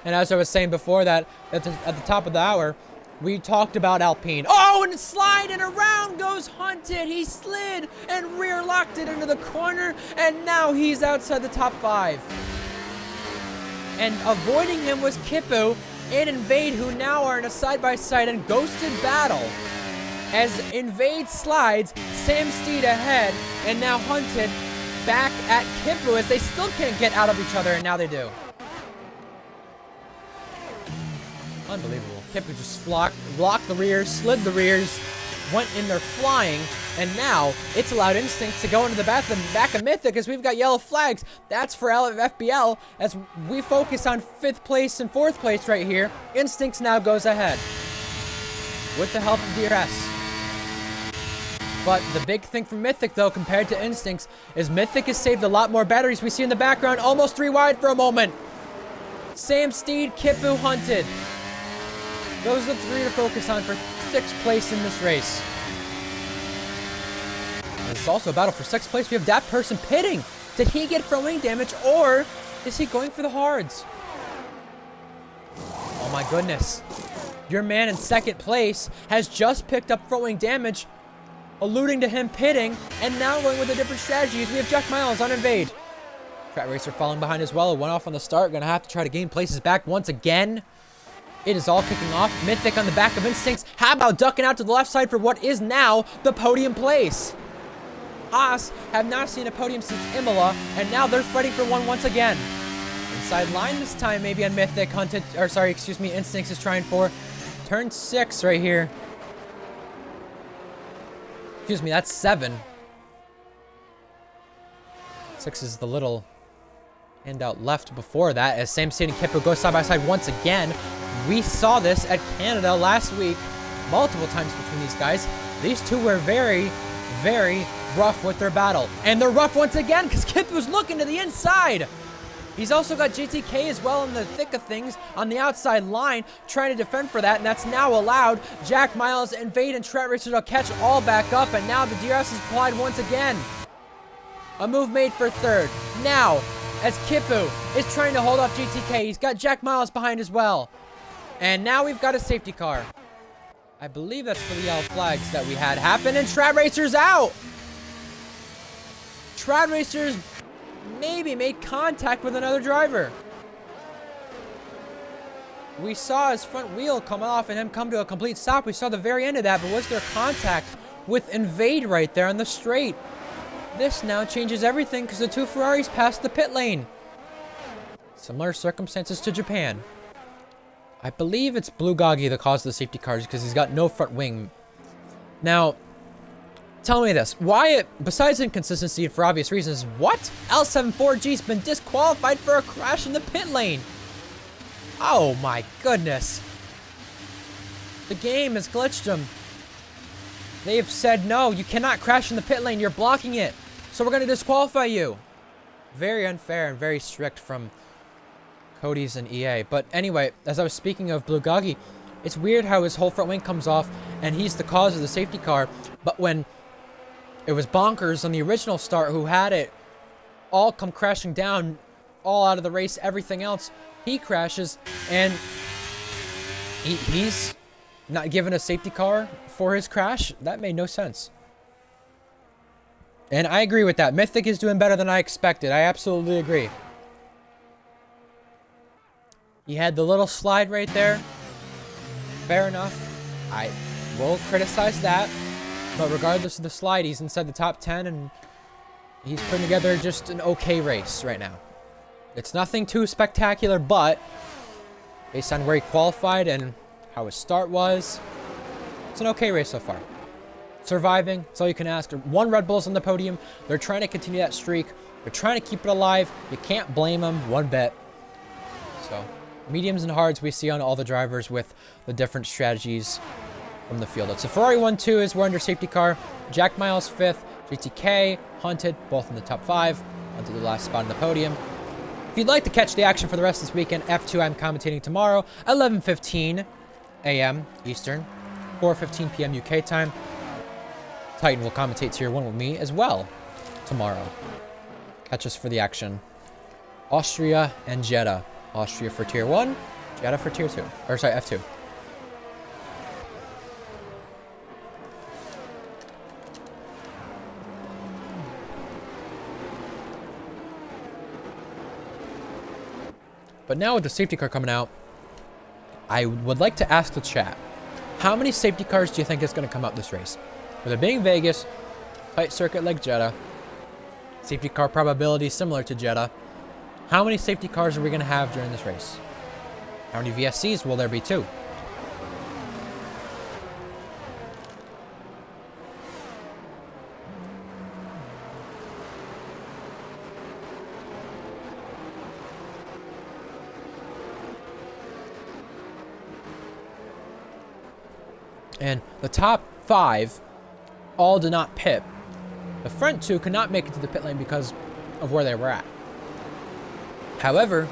And as I was saying before that, at the top of the hour, we talked about Alpine. Oh, and slide and around goes Hunted. He slid and rear locked it into the corner, and now he's outside the top 5. And avoiding him was Kippu and Invade, who now are in a side-by-side and ghosted battle. As Invade slides, Sam Steed ahead, and now Hunted back at Kippu as they still can't get out of each other, and now they do. Unbelievable. Kippu just blocked the rears, slid the rears, went in there flying, and now it's allowed Instinct to go into the back of Mythic as we've got yellow flags. That's for FPL as we focus on 5th place and 4th place right here. Instincts now goes ahead with the help of DRS. But the big thing for Mythic, though, compared to Instincts, is Mythic has saved a lot more batteries. We see in the background, almost 3 wide for a moment. Sam Steed, Kippu, Hunted. Those are the 3 to focus on for 6th place in this race. It's also a battle for 6th place. We have that person pitting. Did he get front wing damage, or is he going for the hards? Oh my goodness. Your man in 2nd place has just picked up front wing damage, alluding to him pitting, and now going with a different strategy. We have Jack Miles on Invade. Strat Racer falling behind as well. Went off on the start. Gonna have to try to gain places back once again. It is all kicking off. Mythic on the back of Instincts. How about ducking out to the left side for what is now the podium place? Haas have not seen a podium since Imola, and now they're fighting for one once again. Inside line this time, maybe on Mythic. Instincts is trying for turn 6 right here. Excuse me, that's 7. 6 is the little handout left before that as Sam Steed and Kippu go side by side once again. We saw this at Canada last week multiple times between these guys. These two were very, very rough with their battle. And they're rough once again because Kippu's looking to the inside. He's also got GTK as well in the thick of things on the outside line, trying to defend for that, and that's now allowed. Jack Miles and Vade and Trent Racer to catch all back up, and now the DRS is applied once again. A move made for third. Now, as Kipu is trying to hold off GTK, he's got Jack Miles behind as well. And now we've got a safety car. I believe that's for the yellow flags that we had happen, and Trad Racer's out. Trad Racer's maybe made contact with another driver. We saw his front wheel come off and him come to a complete stop. We saw the very end of that, but was there contact with Invade right there on the straight? This now changes everything because the two Ferraris passed the pit lane. Similar circumstances to Japan. I believe it's Blue Goggy that caused the safety cars because he's got no front wing. Now, tell me this. Why, besides inconsistency and for obvious reasons, what? L74G's been disqualified for a crash in the pit lane. Oh my goodness. The game has glitched him. They have said, no, you cannot crash in the pit lane. You're blocking it. So we're going to disqualify you. Very unfair and very strict from Cody's and EA. But anyway, as I was speaking of Blue Goggy, it's weird how his whole front wing comes off and he's the cause of the safety car. But when it was Bonkers on the original start who had it all come crashing down, all out of the race, everything else, he crashes and he's not given a safety car for his crash. That made no sense. And I agree with that. Mythic is doing better than I expected. I absolutely agree. He had the little slide right there. Fair enough. I will criticize that. But regardless of the slide, he's inside the top 10 and he's putting together just an okay race right now. It's nothing too spectacular, but based on where he qualified and how his start was, it's an okay race so far. Surviving, that's all you can ask. One Red Bull's on the podium. They're trying to continue that streak. They're trying to keep it alive. You can't blame them one bit. So, mediums and hards we see on all the drivers with the different strategies from the field. It's a Ferrari 1-2 is we're under safety car. Jack Miles 5th. GTK, Hunted, both in the top 5. Onto the last spot on the podium. If you'd like to catch the action for the rest of this weekend, F2 I'm commentating tomorrow, 11:15 a.m. Eastern, 4:15 p.m. UK time. Titan will commentate Tier 1 with me as well tomorrow. Catch us for the action. Austria and Jeddah. Austria for Tier 1, Jeddah for Tier 2. Or sorry, F2. But now with the safety car coming out, I would like to ask the chat, how many safety cars do you think is going to come out this race? With it being Vegas, tight circuit like Jeddah, safety car probability similar to Jeddah, how many safety cars are we going to have during this race? How many VSCs will there be too? And the top 5 all did not pit. The front 2 could not make it to the pit lane because of where they were at. However,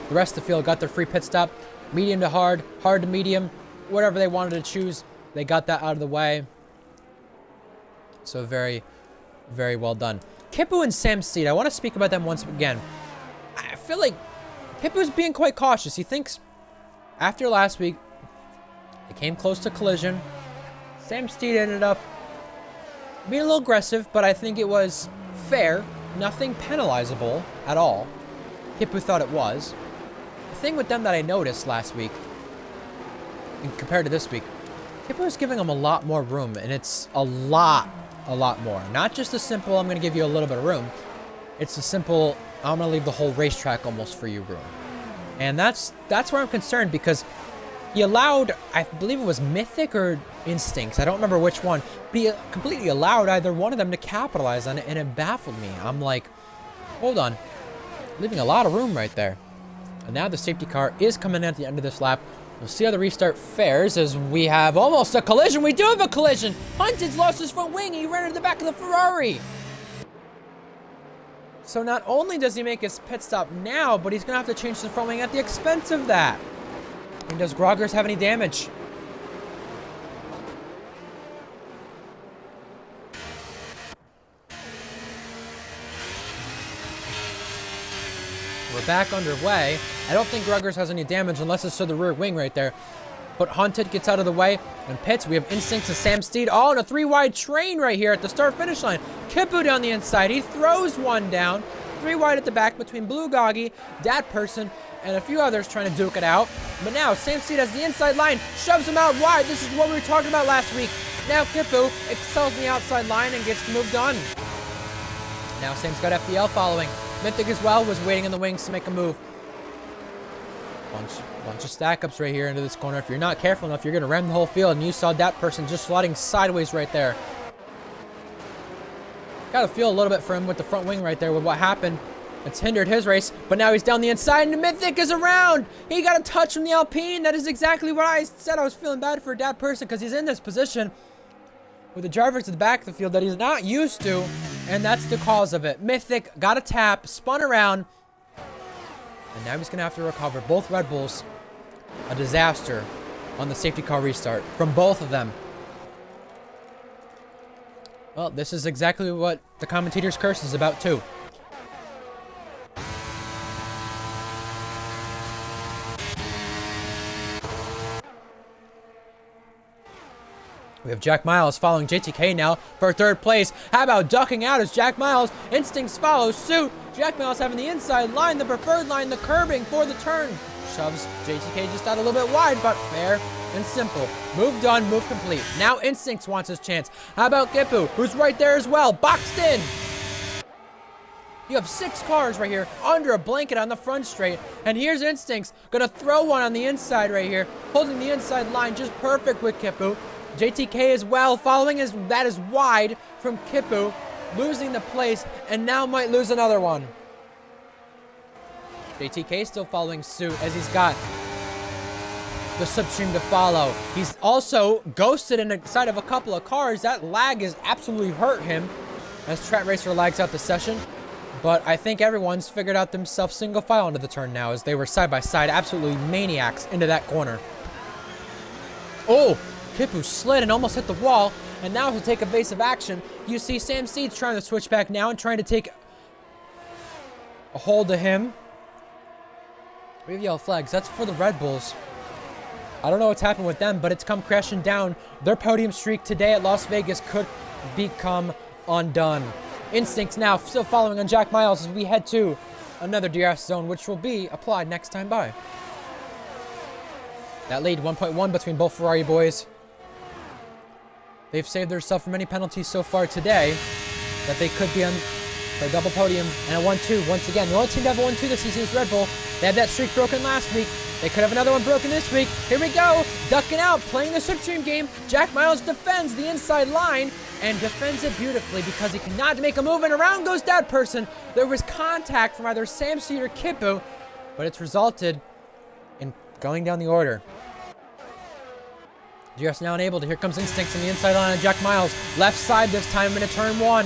the rest of the field got their free pit stop, medium to hard, hard to medium, whatever they wanted to choose, they got that out of the way. So very, very well done. Kipu and Sam Seed, I want to speak about them once again. I feel like Kipu's being quite cautious. He thinks after last week, they came close to collision. Sam Steed ended up being a little aggressive, but I think it was fair. Nothing penalizable at all. Kipu thought it was. The thing with them that I noticed last week, compared to this week, Kipu was giving them a lot more room, and it's a lot more. Not just a simple, I'm going to give you a little bit of room. It's a simple, I'm going to leave the whole racetrack almost for you room. And that's where I'm concerned, because he allowed, I believe it was Mythic or Instincts, I don't remember which one, but he completely allowed either one of them to capitalize on it, and it baffled me. I'm like, hold on, leaving a lot of room right there. And now the safety car is coming in at the end of this lap. We'll see how the restart fares as we have almost a collision. We do have a collision. Hunted's lost his front wing. He ran into the back of the Ferrari. So not only does he make his pit stop now, but he's going to have to change the front wing at the expense of that. And does Groggers have any damage? We're back underway. I don't think Groggers has any damage unless it's to the rear wing right there. But Haunted gets out of the way and pits. We have Instincts and Sam Steed all in a 3-wide train right here at the start-finish line. Kippu down the inside. He throws one down. 3 wide at the back between Blue Goggy, Dat Person, and a few others trying to duke it out. But now Sam Steed has the inside line, shoves him out wide. This is what we were talking about last week. Now Kippu excels in the outside line and gets moved on. Now Sam's got FPL following. Mythic as well was waiting in the wings to make a move. Bunch of stack-ups right here into this corner. If you're not careful enough, you're going to ram the whole field, and you saw that person just sliding sideways right there. Got to feel a little bit for him with the front wing right there with what happened. It's hindered his race, but now he's down the inside, and Mythic is around. He got a touch from the Alpine. That is exactly what I said. I was feeling bad for that person because he's in this position with the drivers to the back of the field that he's not used to, and that's the cause of it. Mythic got a tap, spun around, and now he's going to have to recover both Red Bulls. A disaster on the safety car restart from both of them. Well, this is exactly what the commentator's curse is about, too. We have Jack Miles following JTK now for 3rd place. How about ducking out as Jack Miles? Instincts follow suit. Jack Miles having the inside line, the preferred line, the curbing for the turn. Shoves JTK just out a little bit wide, but fair and simple. Move done, move complete. Now Instincts wants his chance. How about Kippu, who's right there as well, boxed in. You have 6 cars right here under a blanket on the front straight. And here's Instincts, gonna throw one on the inside right here, holding the inside line just perfect with Kippu. JTK as well, following as that is wide from Kippu, losing the place, and now might lose another one. JTK still following suit as he's got the slipstream to follow. He's also ghosted inside of a couple of cars. That lag has absolutely hurt him as Strat Racer lags out the session. But I think everyone's figured out themselves single file into the turn now as they were side by side, absolutely maniacs into that corner. Oh, Kippu slid and almost hit the wall, and now to take evasive action, you see Sam Steed's trying to switch back now and trying to take a hold of him. We have yellow flags. That's for the Red Bulls. I don't know what's happened with them, but it's come crashing down. Their podium streak today at Las Vegas could become undone. Instincts now still following on Jack Miles as we head to another DRS zone, which will be applied next time by. That lead, 1.1 between both Ferrari boys. They've saved themselves from many penalties so far today that they could be on for a double podium and a 1-2 once again. The only team to have a 1-2 this season is Red Bull. They had that streak broken last week. They could have another one broken this week. Here we go. Ducking out, playing the slipstream game. Jack Miles defends the inside line and defends it beautifully because he cannot make a move, and around goes that person. There was contact from either Sam Steed or Kippu, but it's resulted in going down the order. DRS now enabled. Here comes Instincts on the inside line of Jack Miles. Left side this time into turn 1.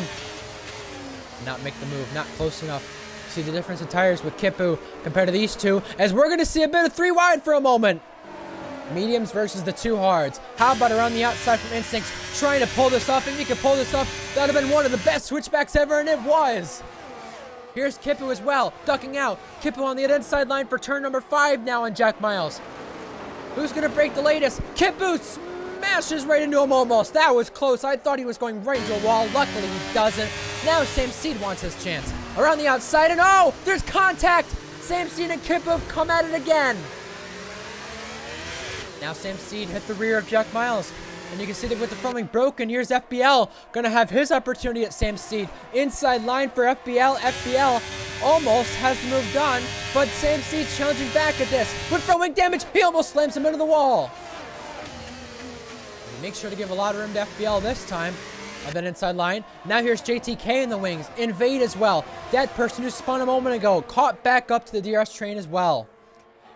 Not make the move, not close enough. See the difference in tires with Kippu compared to these two, as we're going to see a bit of 3 wide for a moment. Mediums versus the 2 hards. How about around the outside from Instincts, trying to pull this off? If he could pull this off, that would have been one of the best switchbacks ever, and it was. Here's Kippu as well, ducking out. Kippu on the inside line for turn number 5 now on Jack Miles. Who's going to break the latest? Kippu smashes right into him almost. That was close. I thought he was going right into a wall. Luckily, he doesn't. Now Sam Steed wants his chance. Around the outside, and oh, there's contact. Sam Steed and Kippu have come at it again. Now Sam Steed hit the rear of Jack Miles. And you can see that with the front wing broken, here's FPL. Going to have his opportunity at Sam Steed. Inside line for FPL. FPL almost has the move done, but Sam Steed's challenging back at this. With front wing damage, he almost slams him into the wall. Make sure to give a lot of room to FPL this time. On that inside line. Now here's JTK in the wings. Invade as well. That person who spun a moment ago caught back up to the DRS train as well.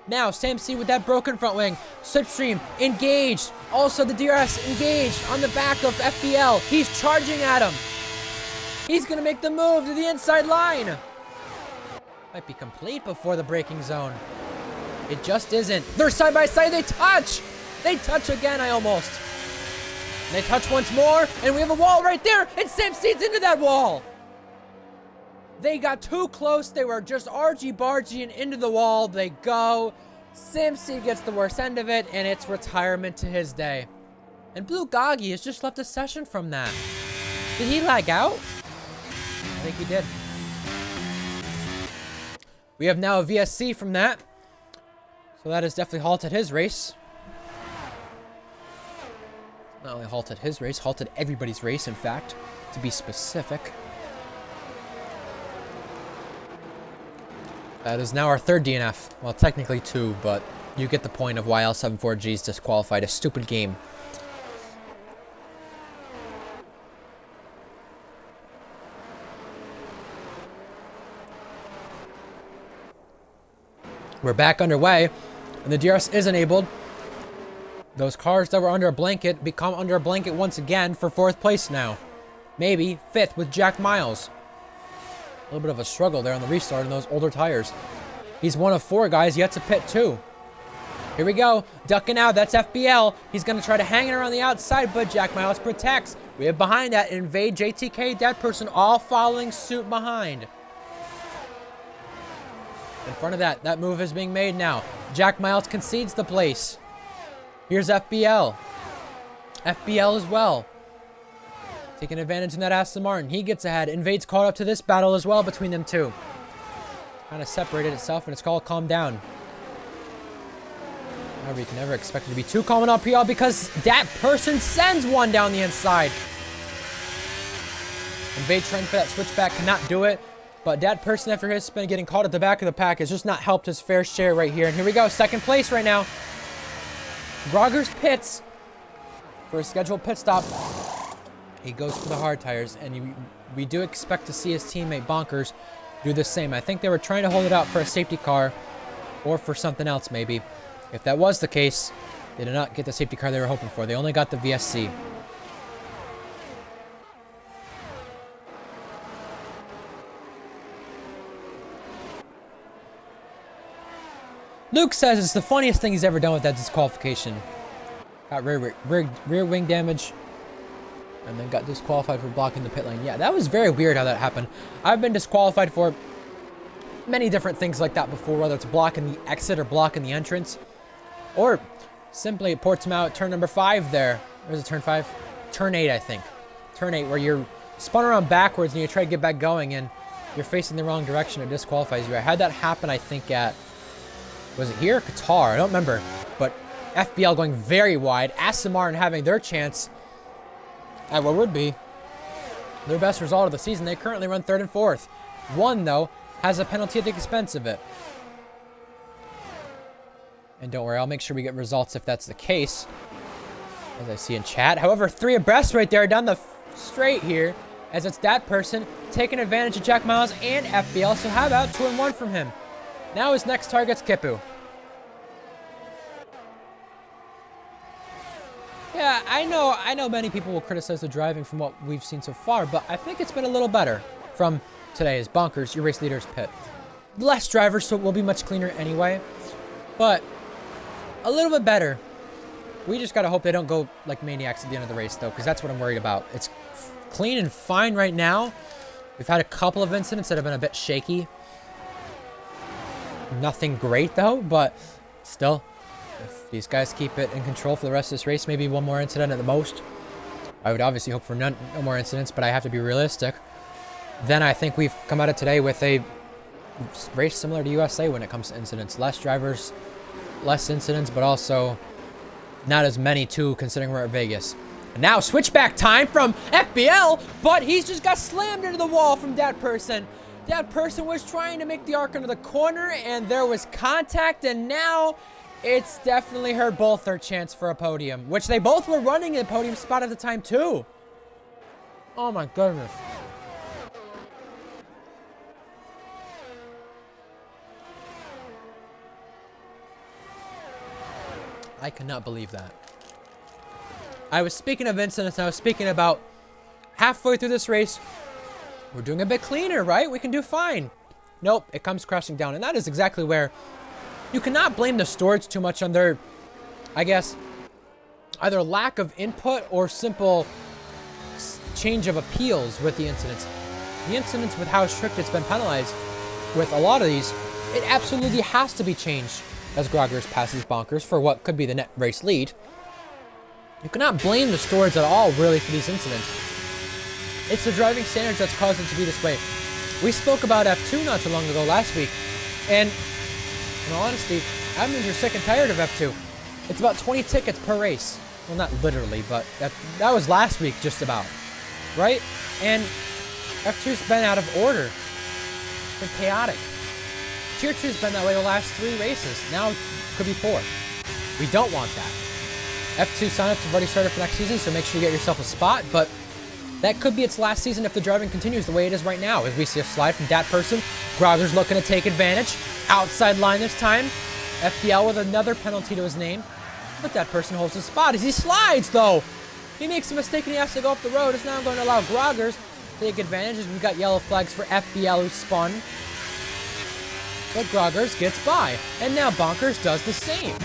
Now Sam Steed with that broken front wing. Slipstream engaged. Also the DRS engaged on the back of FPL. He's charging at him. He's going to make the move to the inside line. Might be complete before the braking zone. It just isn't. They're side by side. They touch. They touch again. I almost. And they touch once more. And we have a wall right there. And Sam Seeds into that wall. They got too close. They were just argy-bargy and into the wall. They go. Sam Seed gets the worst end of it. And it's retirement to his day. And Blue Goggy has just left a session from that. Did he lag out? I think he did. We have now a VSC from that. So that has definitely halted his race. Not only halted his race, halted everybody's race, in fact, to be specific. That is now our third DNF. Well, technically 2, but you get the point of why L74G is disqualified. A stupid game. We're back underway, and the DRS is enabled. Those cars that were under a blanket become under a blanket once again for 4th place now. Maybe 5th with Jack Miles. A little bit of a struggle there on the restart in those older tires. He's one of 4 guys yet to pit too. Here we go, ducking out, that's FPL. He's gonna try to hang it around the outside, but Jack Miles protects. We have behind that Invade, JTK, Dead Person, all following suit behind. In front of that move is being made now. Jack Miles concedes the place. Here's FBL. FBL as well. Taking advantage in that Aston Martin. He gets ahead. Invade's caught up to this battle as well between them two. Kind of separated itself, and it's called calm down. However, you can never expect it to be too calm in RPL because that person sends one down the inside. Invade trying for that switchback, cannot do it. But that person, after his spin, getting caught at the back of the pack has just not helped his fair share right here. And here we go, 2nd place right now. Groggers pits for a scheduled pit stop. He goes for the hard tires, and we do expect to see his teammate Bonkers do the same. I think they were trying to hold it out for a safety car or for something else maybe. If that was the case, they did not get the safety car they were hoping for. They only got the VSC. Luke says it's the funniest thing he's ever done with that disqualification. Got rear wing damage. And then got disqualified for blocking the pit lane. Yeah, that was very weird how that happened. I've been disqualified for many different things like that before, whether it's blocking the exit or blocking the entrance. Or simply at Portsmouth, turn number 5 there. Or is it turn 5? Turn 8, I think. Turn 8, where you're spun around backwards and you try to get back going and you're facing the wrong direction. It disqualifies you. I had that happen, I think, at... Was it here? Qatar. I don't remember. But FBL going very wide. Aston Martin having their chance at what would be their best result of the season. They currently run 3rd and 4th. One, though, has a penalty at the expense of it. And don't worry, I'll make sure we get results if that's the case, as I see in chat. However, 3 abreast right there down the straight here, as it's that person taking advantage of Jack Miles and FBL. So how about 2 and 1 from him? Now his next target's Kipu. Yeah, I know many people will criticize the driving from what we've seen so far, but I think it's been a little better from today as Bonkers, your race leader's pit. Less drivers, so it will be much cleaner anyway, but a little bit better. We just gotta hope they don't go like maniacs at the end of the race, though, because that's what I'm worried about. It's clean and fine right now. We've had a couple of incidents that have been a bit shaky. Nothing great, though, but still, if these guys keep it in control for the rest of this race, maybe one more incident at the most. I would obviously hope for no more incidents, but I have to be realistic. Then I think we've come out of today with a race similar to USA when it comes to incidents. Less drivers, less incidents, but also not as many, too, considering we're at Vegas. And now switchback time from FBL, but he's just got slammed into the wall from that person. That person was trying to make the arc under the corner, and there was contact, and now it's definitely hurt both their chance for a podium, which they both were running in a podium spot at the time, too. Oh, my goodness. I cannot believe that. I was speaking of incidents, I was speaking about halfway through this race, we're doing a bit cleaner, right? We can do fine. Nope, it comes crashing down. And that is exactly where you cannot blame the stewards too much on their, I guess, either lack of input or simple change of appeals with the incidents. The incidents with how strict it's been penalized with a lot of these, it absolutely has to be changed as Groggers passes Bonkers for what could be the net race lead. You cannot blame the stewards at all, really, for these incidents. It's the driving standards that's caused it to be this way. We spoke about F2 not too long ago last week, and in all honesty, admins are sick and tired of F2. It's about 20 tickets per race. Well, not literally, but that was last week just about, right? And F2's been out of order. It's been chaotic. Tier 2's been that way the last 3 races. Now it could be 4. We don't want that. F2 signups have already started for next season, so make sure you get yourself a spot, but that could be its last season if the driving continues the way it is right now. As we see a slide from that person, Grogger's looking to take advantage. Outside line this time. FPL with another penalty to his name. But that person holds his spot as he slides, though. He makes a mistake and he has to go off the road. It's now going to allow Groggers to take advantage as we've got yellow flags for FPL who spun. But Groggers gets by. And now Bonkers does the same.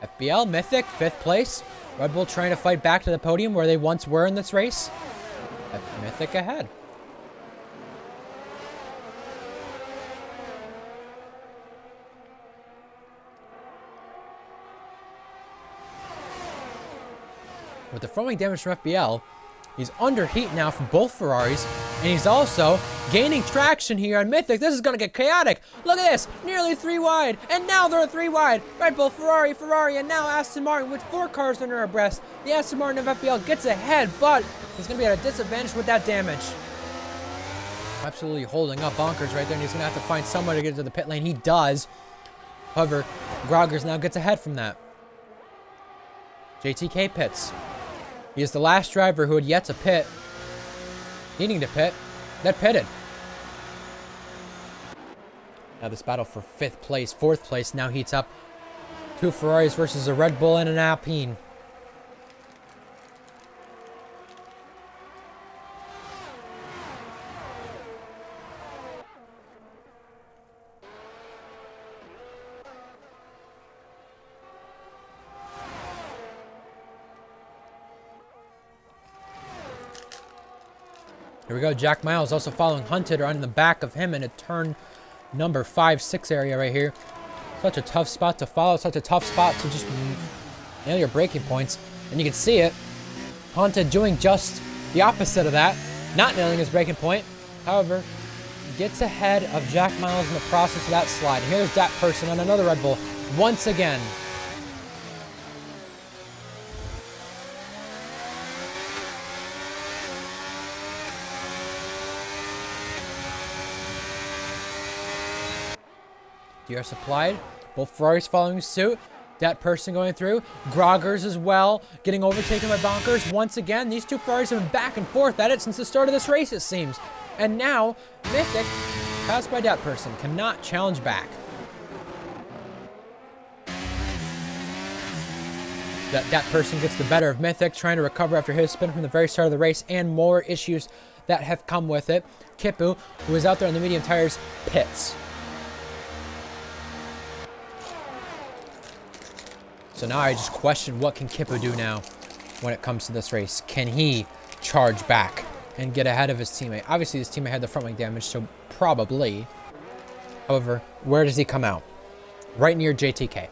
FPL, Mythic, 5th place. Red Bull trying to fight back to the podium where they once were in this race. Mythic ahead. With the front wing damage from FPL, he's under heat now from both Ferraris, and he's also gaining traction here on Mythic. This is going to get chaotic. Look at this, nearly 3 wide, and now they're 3 wide. Red Bull, Ferrari, and now Aston Martin with 4 cars under abreast. The Aston Martin of FPL gets ahead, but he's going to be at a disadvantage with that damage. Absolutely holding up Bonkers right there, and he's going to have to find somewhere to get into the pit lane. He does. However, Groggers now gets ahead from that. JTK pits. He is the last driver who had yet to pit, needing to pit, that pitted. Now this battle for 5th place, 4th place now heats up. 2 Ferraris versus a Red Bull and an Alpine. Here we go. Jack Miles also following Hunted on the back of him in a turn number 5-6 area right here. Such a tough spot to follow. Such a tough spot to just nail your braking points. And you can see it. Hunted doing just the opposite of that. Not nailing his braking point. However, gets ahead of Jack Miles in the process of that slide. Here's that person on another Red Bull once again. Gear supplied. Both Ferraris following suit. That person going through. Groggers as well. Getting overtaken by Bonkers. Once again, these 2 Ferraris have been back and forth at it since the start of this race, it seems. And now, Mythic, passed by that person, cannot challenge back. That person gets the better of Mythic, trying to recover after his spin from the very start of the race, and more issues that have come with it. Kipu, who is out there on the medium tires, pits. So now I just question, what can Kipu do now when it comes to this race? Can he charge back and get ahead of his teammate? Obviously, his teammate had the front wing damage, so probably. However, where does he come out? Right near JTK.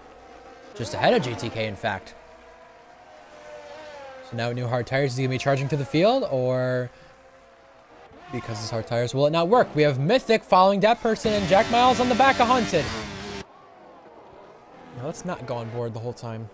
Just ahead of JTK, in fact. So now new hard tires. Is he going to be charging to the field, or because it's hard tires, will it not work? We have Mythic following that person and Jack Miles on the back of Hunted. Now, let's not go on board the whole time.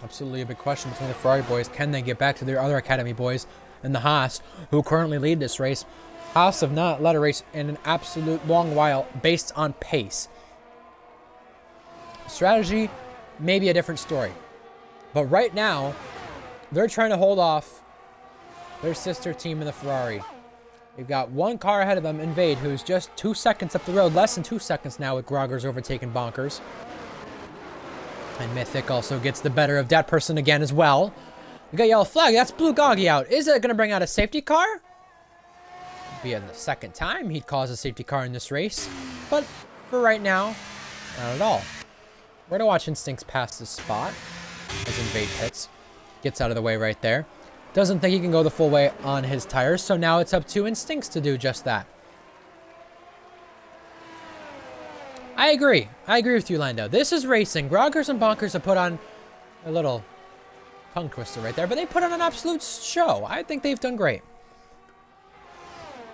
Absolutely a big question between the Ferrari boys. Can they get back to their other Academy boys and the Haas, who currently lead this race? Haas have not led a race in an absolute long while based on pace. Strategy, maybe a different story. But right now, they're trying to hold off their sister team in the Ferrari. We've got one car ahead of them, Invade, who's just 2 seconds up the road. Less than 2 seconds now with Groggers overtaking Bonkers. And Mythic also gets the better of that person again as well. We got yellow flag. That's Blue Goggy out. Is it going to bring out a safety car? Be the second time he'd cause a safety car in this race. But for right now, not at all. We're going to watch Instincts pass this spot as Invade hits. Gets out of the way right there. Doesn't think he can go the full way on his tires, so now it's up to Instincts to do just that. I agree. I agree with you, Lando. This is racing. Groggers and Bonkers have put on a little tongue twister right there, but they put on an absolute show. I think they've done great.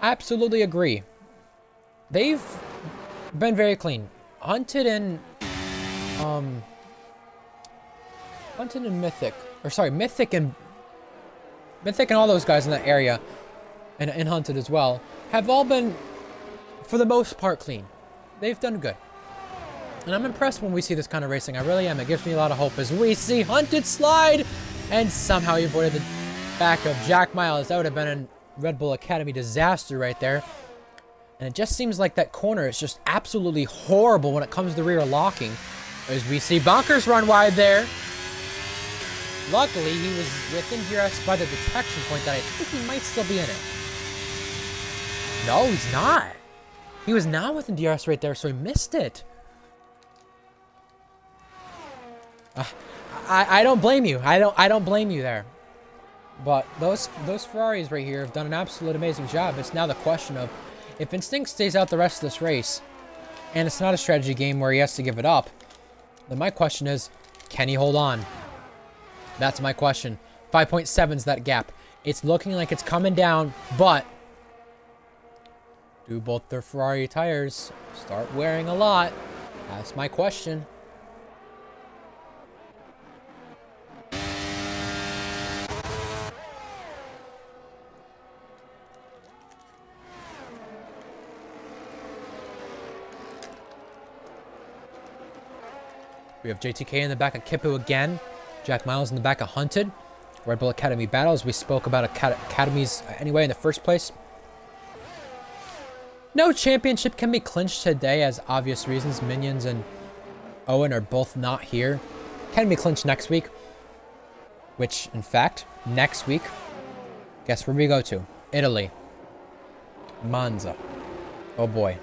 Absolutely agree. They've been very clean. Hunted and Mythic, or sorry, Mythic and all those guys in that area, and Hunted as well, have all been, for the most part, clean. They've done good. And I'm impressed when we see this kind of racing. I really am. It gives me a lot of hope as we see Hunted slide, and somehow he avoided the back of Jack Miles. That would have been a Red Bull Academy disaster right there. And it just seems like that corner is just absolutely horrible when it comes to rear locking. As we see Bonkers run wide there. Luckily, he was within DRS by the detection point that I think he might still be in it. No, he's not. He was not within DRS right there, so he missed it. I don't blame you. I don't blame you there. But those Ferraris right here have done an absolute amazing job. It's now the question of if Instinct stays out the rest of this race, and it's not a strategy game where he has to give it up, then my question is, can he hold on? That's my question. 5.7 is that gap. It's looking like it's coming down, but do both their Ferrari tires start wearing a lot? That's my question. We have JTK in the back of Kippu again. Jack Miles in the back of Hunted. Red Bull Academy battles. We spoke about academies anyway in the first place. No championship can be clinched today as obvious reasons. Minions and Owen are both not here. Can be clinched next week. Which, in fact, next week, guess where we go to? Italy. Monza. Oh boy.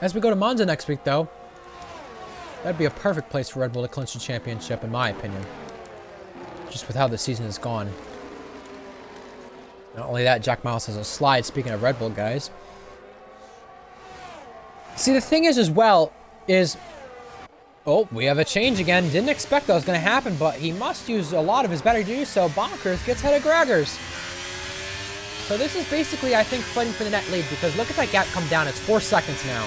As we go to Monza next week, though, that'd be a perfect place for Red Bull to clinch the championship, in my opinion. Just with how the season has gone. Not only that, Jack Miles has a slide, speaking of Red Bull, guys. See, the thing is, as well, is... Oh, we have a change again. Didn't expect that was going to happen, but he must use a lot of his battery to do so. Bonkers gets ahead of Groggers. So this is basically, I think, fighting for the net lead, because look at that gap come down. It's 4 seconds now.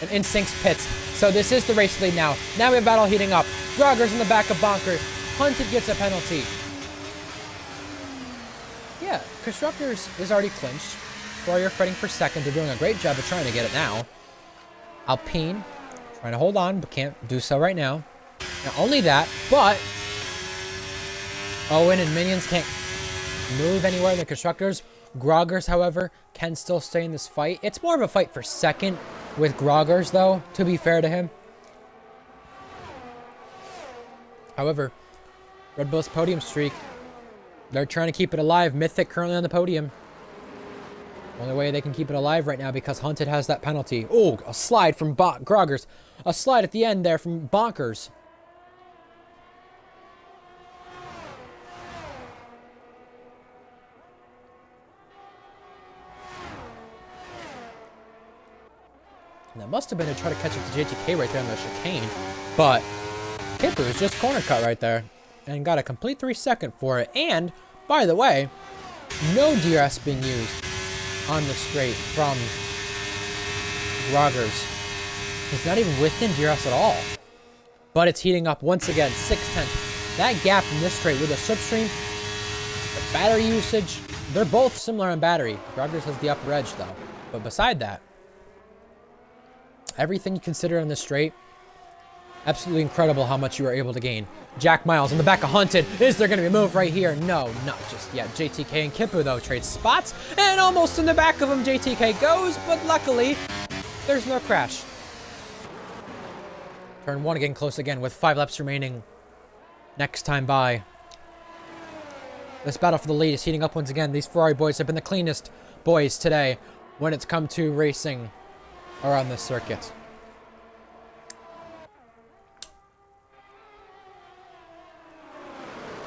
And Instincts pits. So this is the race lead now. Now we have battle heating up. Groggers in the back of Bonkers. Hunted gets a penalty. Yeah, Constructors is already clinched. Warrior fighting for second. They're doing a great job of trying to get it now. Alpine trying to hold on, but can't do so right now. Not only that, but Owen and Minions can't move anywhere in the Constructors. Groggers, however, can still stay in this fight. It's more of a fight for second with Groggers, though, to be fair to him. However, Red Bull's podium streak, they're trying to keep it alive. Mythic currently on the podium. Only way they can keep it alive right now because Hunted has that penalty. Oh, a slide from Groggers. A slide at the end there from Bonkers. And that must have been to try to catch up to JTK right there on the chicane. But Kippu is just corner cut right there. And got a complete 3 second for it. And, by the way, no DRS being used on the straight from Groggers. He's not even within DRS at all. But it's heating up once again. 6/10. That gap in this straight with the slipstream, the battery usage, they're both similar on battery. Groggers has the upper edge though. But beside that, everything you consider on this straight, absolutely incredible how much you were able to gain. Jack Miles in the back of Hunted. Is there going to be a move right here? No, not just yet. JTK and Kippu, though, trade spots. And almost in the back of him, JTK goes, but luckily, there's no crash. Turn 1 getting close again with 5 laps remaining. Next time by. This battle for the lead is heating up once again. These Ferrari boys have been the cleanest boys today when it's come to racing around this circuit.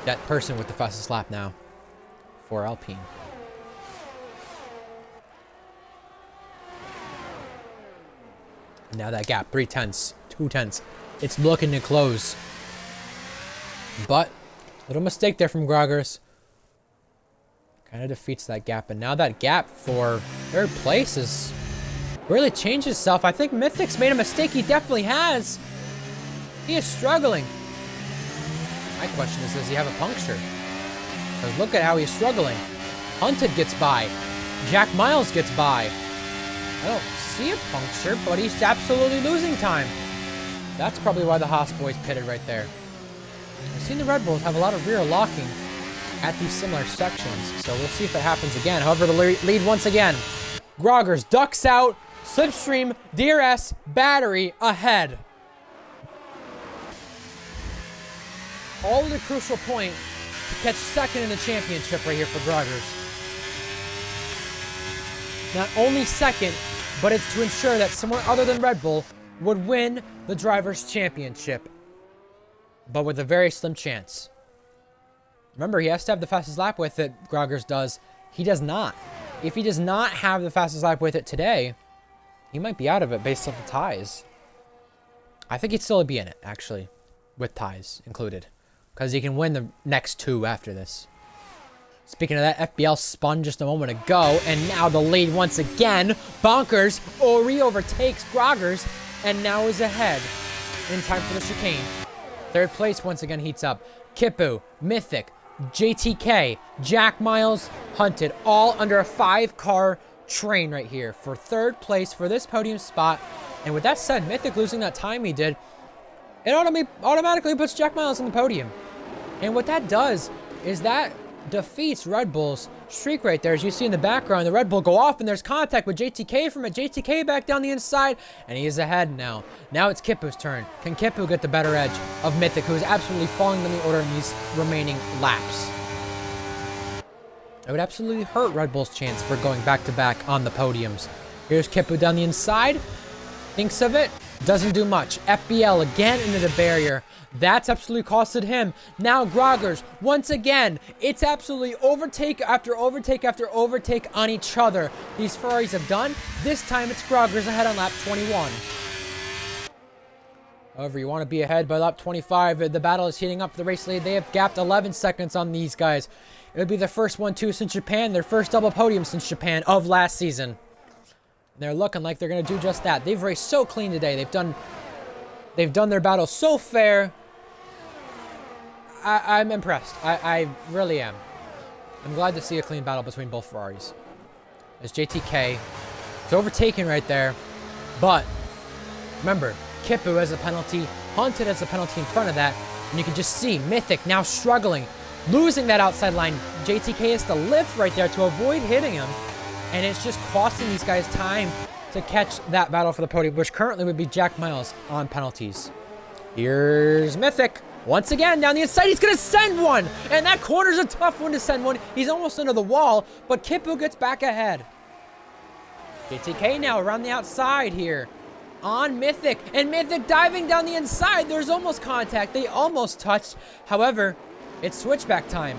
That person with the fastest lap now for Alpine. And now that gap, 3 tenths, 2 tenths. It's looking to close. But, little mistake there from Groggers. Kind of defeats that gap. And now that gap for 3rd place is really changed itself. I think Mythic's made a mistake. He definitely has. He is struggling. My question is, does he have a puncture? Because look at how he's struggling. Hunted gets by. Jack Miles gets by. I don't see a puncture, but he's absolutely losing time. That's probably why the Haas boys pitted right there. I've seen the Red Bulls have a lot of rear locking at these similar sections, so we'll see if it happens again. However, the lead once again. Groggers ducks out. Slipstream, DRS, battery ahead. All at a crucial point to catch 2nd in the championship right here for Groggers. Not only 2nd, but it's to ensure that someone other than Red Bull would win the Drivers' Championship. But with a very slim chance. Remember, he has to have the fastest lap with it, Groggers does. He does not. If he does not have the fastest lap with it today, he might be out of it based off the ties. I think he'd still be in it, actually, with ties included. Because he can win the next 2 after this. Speaking of that, FPL spun just a moment ago, and now the lead once again. Bonkers, Ori overtakes Groggers, and now is ahead in time for the chicane. 3rd place once again heats up. Kippu, Mythic, JTK, Jack Miles, Hunted, all under a 5-car train right here for 3rd place for this podium spot. And with that said, Mythic losing that time he did, it automatically puts Jack Miles on the podium. And what that does is that defeats Red Bull's streak right there. As you see in the background, the Red Bull go off and there's contact with JTK from it. JTK back down the inside and he is ahead now. Now it's Kippu's turn. Can Kippu get the better edge of Mythic, who is absolutely falling down the order in these remaining laps? It would absolutely hurt Red Bull's chance for going back-to-back on the podiums. Here's Kippu down the inside. Thinks of it. Doesn't do much. FBL again into the barrier. That's absolutely costed him. Now Groggers, once again, it's absolutely overtake after overtake after overtake on each other. These Ferraris have done. This time it's Groggers ahead on lap 21. However, you want to be ahead by lap 25. The battle is heating up for the race lead. They have gapped 11 seconds on these guys. It would be their first 1-2 since Japan, their first double podium since Japan of last season. They're looking like they're going to do just that. They've raced so clean today. They've done their battle so fair. I'm impressed. I really am. I'm glad to see a clean battle between both Ferraris. As JTK is overtaken right there. But remember, Kippu has a penalty. Hunted has a penalty in front of that. And you can just see Mythic now struggling. Losing that outside line. JTK has to lift right there to avoid hitting him. And it's just costing these guys time to catch that battle for the podium, which currently would be Jack Miles on penalties. Here's Mythic. Once again, down the inside, he's going to send one. And that corner's a tough one to send one. He's almost under the wall, but Kippu gets back ahead. JTK now around the outside here on Mythic. And Mythic diving down the inside. There's almost contact. They almost touched. However, it's switchback time.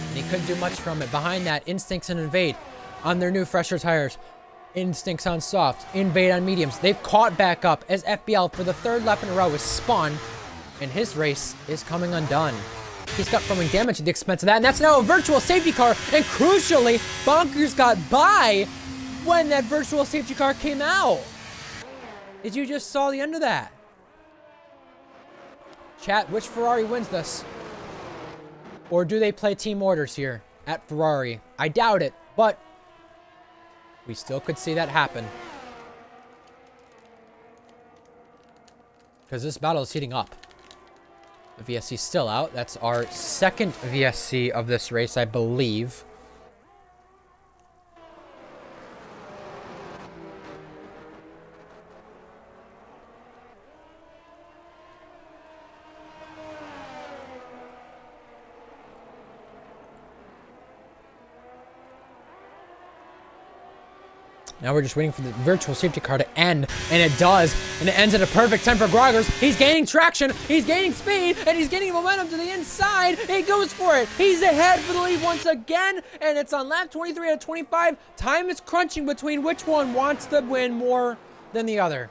And he couldn't do much from it. Behind that, Instincts and Invade on their new fresher tires. Instincts on soft, Invade on mediums. They've caught back up as FBL for the 3rd lap in a row is spun, and his race is coming undone. He's got throwing damage at the expense of that, and that's now a virtual safety car, and crucially, Bonkers got by when that virtual safety car came out. Did you just saw the end of that? Chat, which Ferrari wins this? Or do they play team orders here at Ferrari? I doubt it, but we still could see that happen. because this battle is heating up. The VSC's still out. That's our second VSC of this race, I believe. Now we're just waiting for the virtual safety car to end, and it does, and it ends at a perfect time for Groggers. He's gaining traction, he's gaining speed, and he's gaining momentum to the inside. He goes for it. He's ahead for the lead once again, and it's on lap 23 out of 25. Time is crunching between which one wants the win more than the other.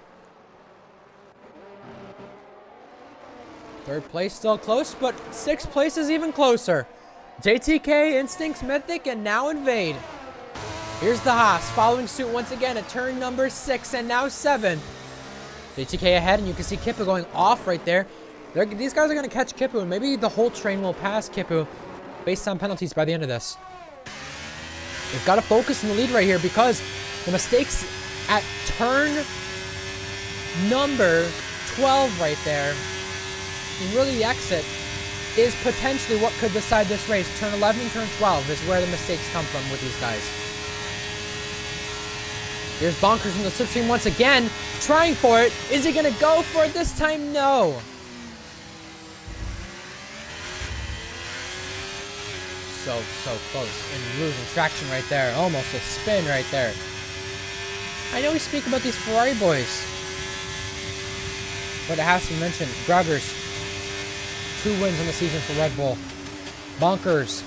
Third place still close, but sixth place is even closer. JTK, Instincts, Mythic, and now Invade. Here's the Haas following suit once again at turn number 6 and now 7. JTK ahead, and you can see Kippu going off right there. These guys are going to catch Kippu, and maybe the whole train will pass Kippu based on penalties by the end of this. They've got to focus in the lead right here because the mistakes at turn number 12 right there, and really the exit, is potentially what could decide this race. Turn 11 and turn 12 is where the mistakes come from with these guys. Here's Bonkers in the slipstream once again, trying for it. Is he going to go for it this time? No. So close. And losing traction right there. Almost a spin right there. I know we speak about these Ferrari boys, but it has to be mentioned. Groggers, 2 wins on the season for Red Bull. Bonkers,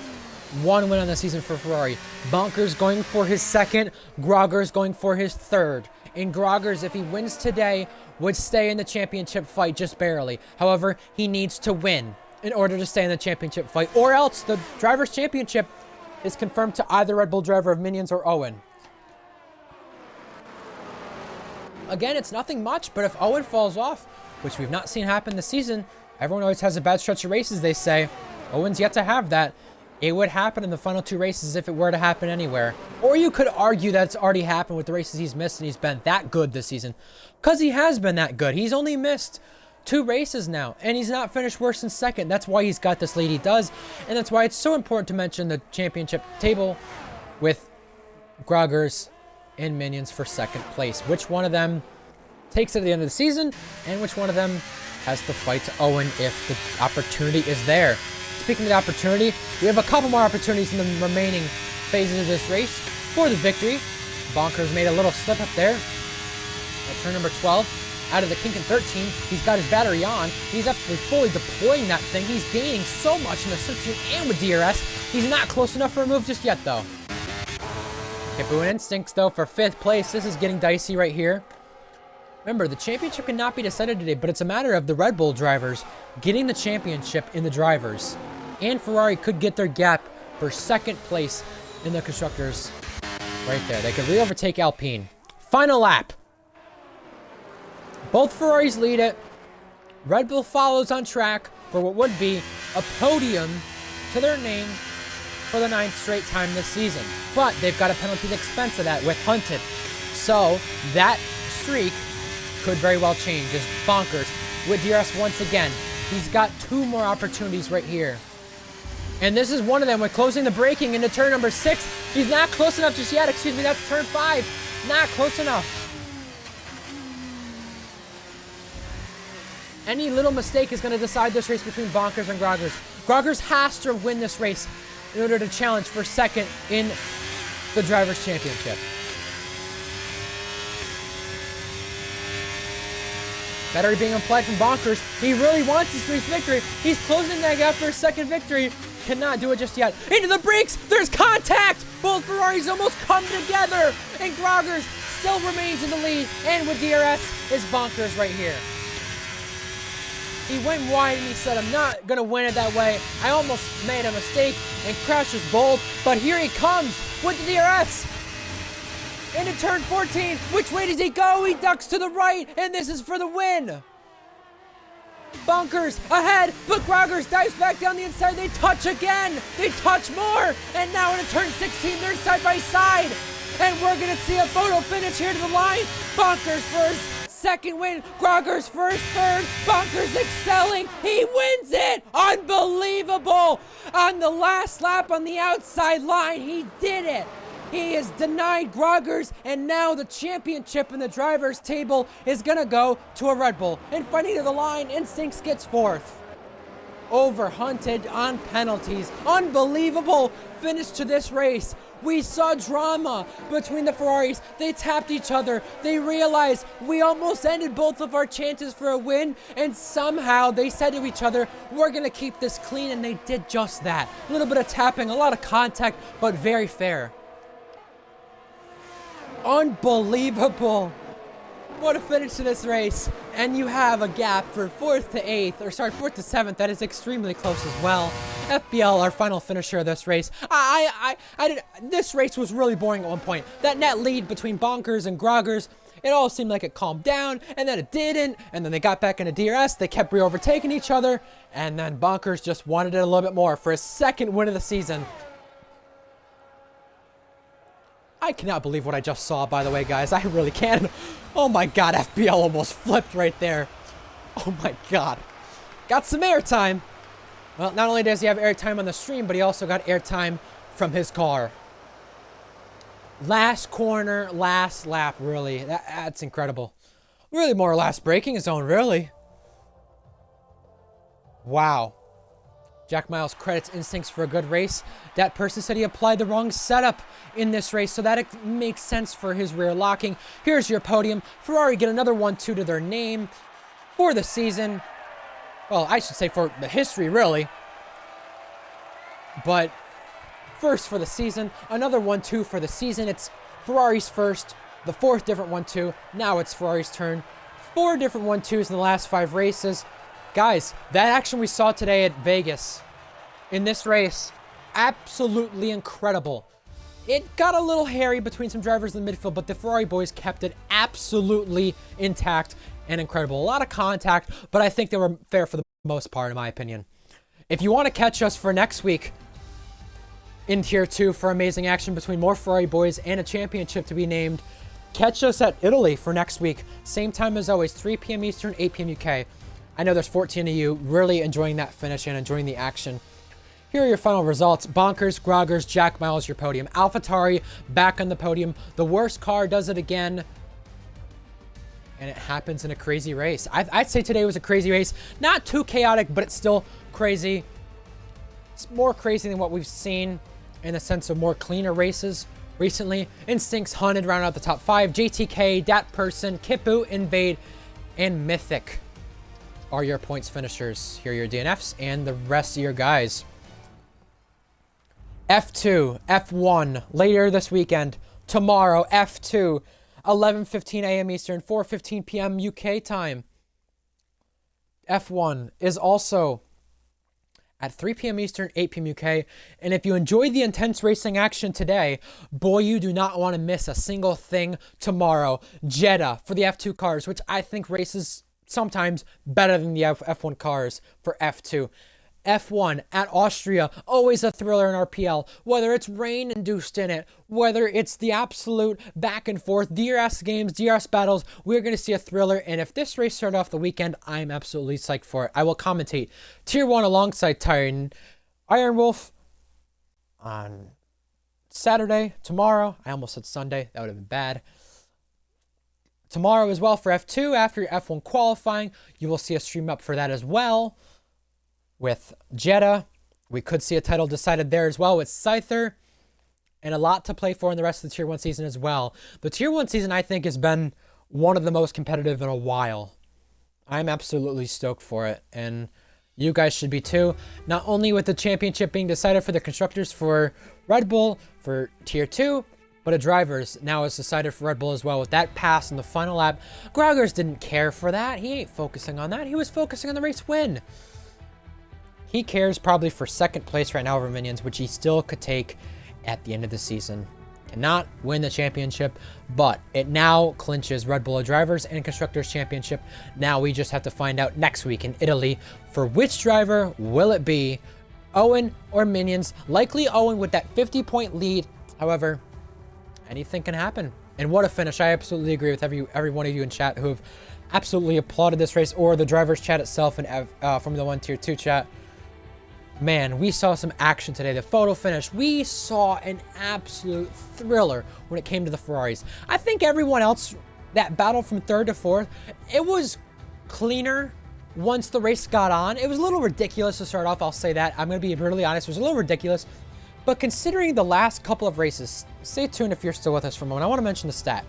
1 win on the season for Ferrari. Bonkers going for his 2nd. Groggers going for his 3rd. And Groggers, if he wins today, would stay in the championship fight just barely. However, he needs to win in order to stay in the championship fight, or else the Drivers' Championship is confirmed to either Red Bull driver of Minions or Owen. Again, it's nothing much, but if Owen falls off, which we've not seen happen this season, everyone always has a bad stretch of races, they say. Owen's yet to have that. It would happen in the final 2 races if it were to happen anywhere. Or you could argue that it's already happened with the races he's missed and he's been that good this season. Because he has been that good. He's only missed 2 races now, and he's not finished worse than 2nd. That's why he's got this lead he does, and that's why it's so important to mention the championship table with Groggers and Minions for 2nd place. Which one of them takes it at the end of the season, and which one of them has to fight to Owen if the opportunity is there. Speaking of the opportunity, we have a couple more opportunities in the remaining phases of this race for the victory. Bonkers made a little slip up there at turn number 12. Out of the kink in 13, he's got his battery on. He's absolutely fully deploying that thing. He's gaining so much in the slipstream and with DRS. He's not close enough for a move just yet, though. Kippu and Instincts, though, for 5th place. This is getting dicey right here. Remember, the championship cannot be decided today, but it's a matter of the Red Bull drivers getting the championship in the drivers. And Ferrari could get their gap for 2nd place in the constructors right there. They could re-overtake Alpine. Final lap. Both Ferraris lead it. Red Bull follows on track for what would be a podium to their name for the 9th straight time this season. But they've got a penalty at the expense of that with Hunted. So that streak could very well change as Bonkers with DRS once again. He's got 2 more opportunities right here. And this is one of them with closing the braking into turn number 6. He's not close enough just yet. Excuse me, that's turn 5. Not close enough. Any little mistake is going to decide this race between Bonkers and Groggers. Groggers has to win this race in order to challenge for 2nd in the Drivers' Championship. Battery being applied from Bonkers. He really wants this race victory. He's closing that gap for his 2nd victory. Cannot do it just yet. Into the brakes. There's contact. Both Ferraris almost come together. And Groggers still remains in the lead. And with DRS is Bonkers right here. He went wide and he said, I'm not going to win it that way. I almost made a mistake and crashed his bolt. But here he comes with the DRS. Into turn 14. Which way does he go? He ducks to the right. And this is for the win. Bonkers ahead, but Groggers dives back down the inside. They touch again. They touch more. And now into turn 16, they're side by side. And we're going to see a photo finish here to the line. Bonkers for his second win. Grogger's first, third. Bunker's excelling. He wins it. Unbelievable. On the last lap on the outside line, he did it. He has denied Groggers, and now the championship in the driver's table is going to go to a Red Bull. And fighting to the line, Instincts gets fourth. Overhunted on penalties. Unbelievable finish to this race. We saw drama between the Ferraris. They tapped each other. They realized we almost ended both of our chances for a win, and somehow they said to each other, we're going to keep this clean, and they did just that. A little bit of tapping, a lot of contact, but very fair. Unbelievable. What a finish to this race. And you have a gap for 4th to 7th. That is extremely close as well. FPL, our final finisher of this race. This race was really boring at one point. That net lead between Bonkers and Groggers, it all seemed like it calmed down, and then it didn't, and then they got back into DRS, they kept re-overtaking each other, and then Bonkers just wanted it a little bit more for his second win of the season. I cannot believe what I just saw, by the way, guys. I really can't. Oh my god, FPL almost flipped right there. Oh my god. Got some airtime. Well, not only does he have airtime on the stream, but he also got airtime from his car. Last corner, last lap, really. That's incredible. Really more or less breaking his own, really. Wow. Jack Miles credits Instincts for a good race. That person said he applied the wrong setup in this race, so that it makes sense for his rear locking. Here's your podium. Ferrari get another 1-2 to their name for the season. Well, I should say for the history, really. But first for the season, another 1-2 for the season. It's Ferrari's first, the 4th different 1-2. Now it's Ferrari's turn. 4 different 1-2s in the last 5 races. Guys, that action we saw today at Vegas in this race, absolutely incredible. It got a little hairy between some drivers in the midfield, but the Ferrari boys kept it absolutely intact and incredible. A lot of contact, but I think they were fair for the most part, in my opinion. If you want to catch us for next week in Tier 2 for amazing action between more Ferrari boys and a championship to be named, catch us at Italy for next week. Same time as always, 3 p.m. Eastern, 8 p.m. UK. I know there's 14 of you really enjoying that finish and enjoying the action. Here are your final results. Bonkers, Groggers, Jack Miles, your podium. AlphaTauri back on the podium. The worst car does it again. And it happens in a crazy race. I'd say today was a crazy race. Not too chaotic, but it's still crazy. It's more crazy than what we've seen in the sense of more cleaner races recently. Instincts hunted round out the top 5. JTK, Dat Person, Kipu, Invade, and Mythic are your points finishers. Here are your DNFs and the rest of your guys. F2, F1, later this weekend. Tomorrow, F2, 11:15 a.m. Eastern, 4:15 p.m. UK time. F1 is also at 3 p.m. Eastern, 8 p.m. UK. And if you enjoyed the intense racing action today, boy, you do not want to miss a single thing tomorrow. Jeddah for the F2 cars, which I think races sometimes better than the F1 cars for F2. F1 at Austria, always a thriller in RPL, whether it's rain induced in it, whether it's the absolute back and forth, DRS games, DRS battles, we're going to see a thriller. And if this race started off the weekend, I'm absolutely psyched for it. I will commentate Tier 1 alongside Titan Iron Wolf on Saturday, tomorrow. I almost said Sunday. That would have been bad. Tomorrow as well for F2. After your F1 qualifying, you will see a stream up for that as well. With Jeddah, we could see a title decided there as well with Scyther, and a lot to play for in the rest of the Tier 1 season as well. The Tier 1 season, I think, has been one of the most competitive in a while. I'm absolutely stoked for it, and you guys should be too. Not only with the championship being decided for the constructors for Red Bull for Tier 2, but a drivers now is decided for Red Bull as well with that pass in the final lap. Groggers didn't care for that. He ain't focusing on that. He was focusing on the race win. He cares probably for second place right now over Minions, which he still could take at the end of the season. Cannot win the championship, but it now clinches Red Bull Drivers and Constructors Championship. Now we just have to find out next week in Italy for which driver will it be, Owen or Minions. Likely Owen with that 50-point lead. However, anything can happen. And what a finish. I absolutely agree with every one of you in chat who have absolutely applauded this race, or the driver's chat itself and Formula 1 Tier 2 chat. Man, we saw some action today. The photo finish, we saw an absolute thriller when it came to the Ferraris. I think everyone else, that battle from 3rd to 4th, it was cleaner once the race got on. It was a little ridiculous to start off, I'll say that. I'm going to be brutally honest. It was a little ridiculous. But considering the last couple of races, stay tuned if you're still with us for a moment. I want to mention the stat.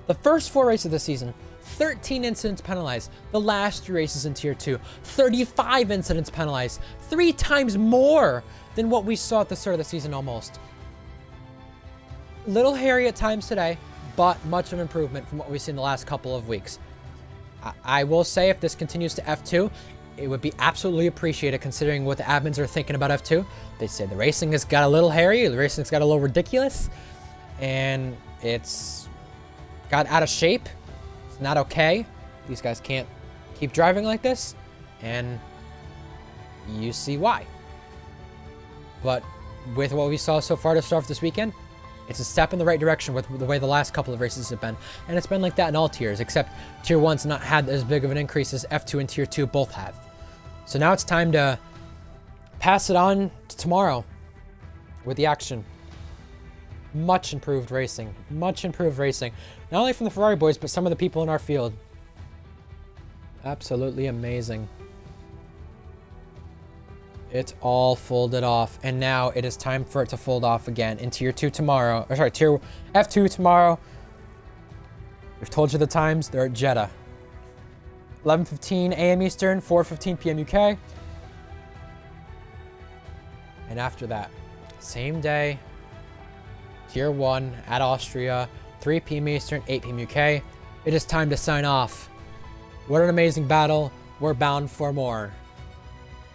The first 4 races of the season, 13 incidents penalized. The last 3 races in Tier 2, 35 incidents penalized. 3 times more than what we saw at the start of the season almost. Little hairy at times today, but much of an improvement from what we've seen the last couple of weeks. I will say if this continues to F2, it would be absolutely appreciated considering what the admins are thinking about F2. They say the racing has got a little hairy, the racing's got a little ridiculous, and it's got out of shape. It's not okay. These guys can't keep driving like this, and you see why. But with what we saw so far to start off this weekend, it's a step in the right direction with the way the last couple of races have been. And it's been like that in all tiers, except Tier 1's not had as big of an increase as F2 and Tier 2 both have. So now it's time to pass it on to tomorrow with the action. Much improved racing. Much improved racing. Not only from the Ferrari boys, but some of the people in our field. Absolutely amazing. It's all folded off, and now it is time for it to fold off again in Tier 2 tomorrow. Or sorry, Tier F2 tomorrow. We've told you the times. They're at Jeddah. 11:15 a.m. Eastern, 4:15 p.m. UK. And after that, same day, Tier 1 at Austria, 3 p.m. Eastern, 8 p.m. UK. It is time to sign off. What an amazing battle. We're bound for more.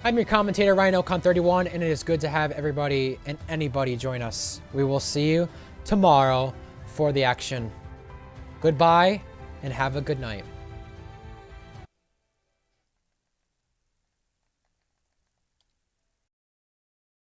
I'm your commentator, RyanOcon31, and it is good to have everybody and anybody join us. We will see you tomorrow for the action. Goodbye, and have a good night.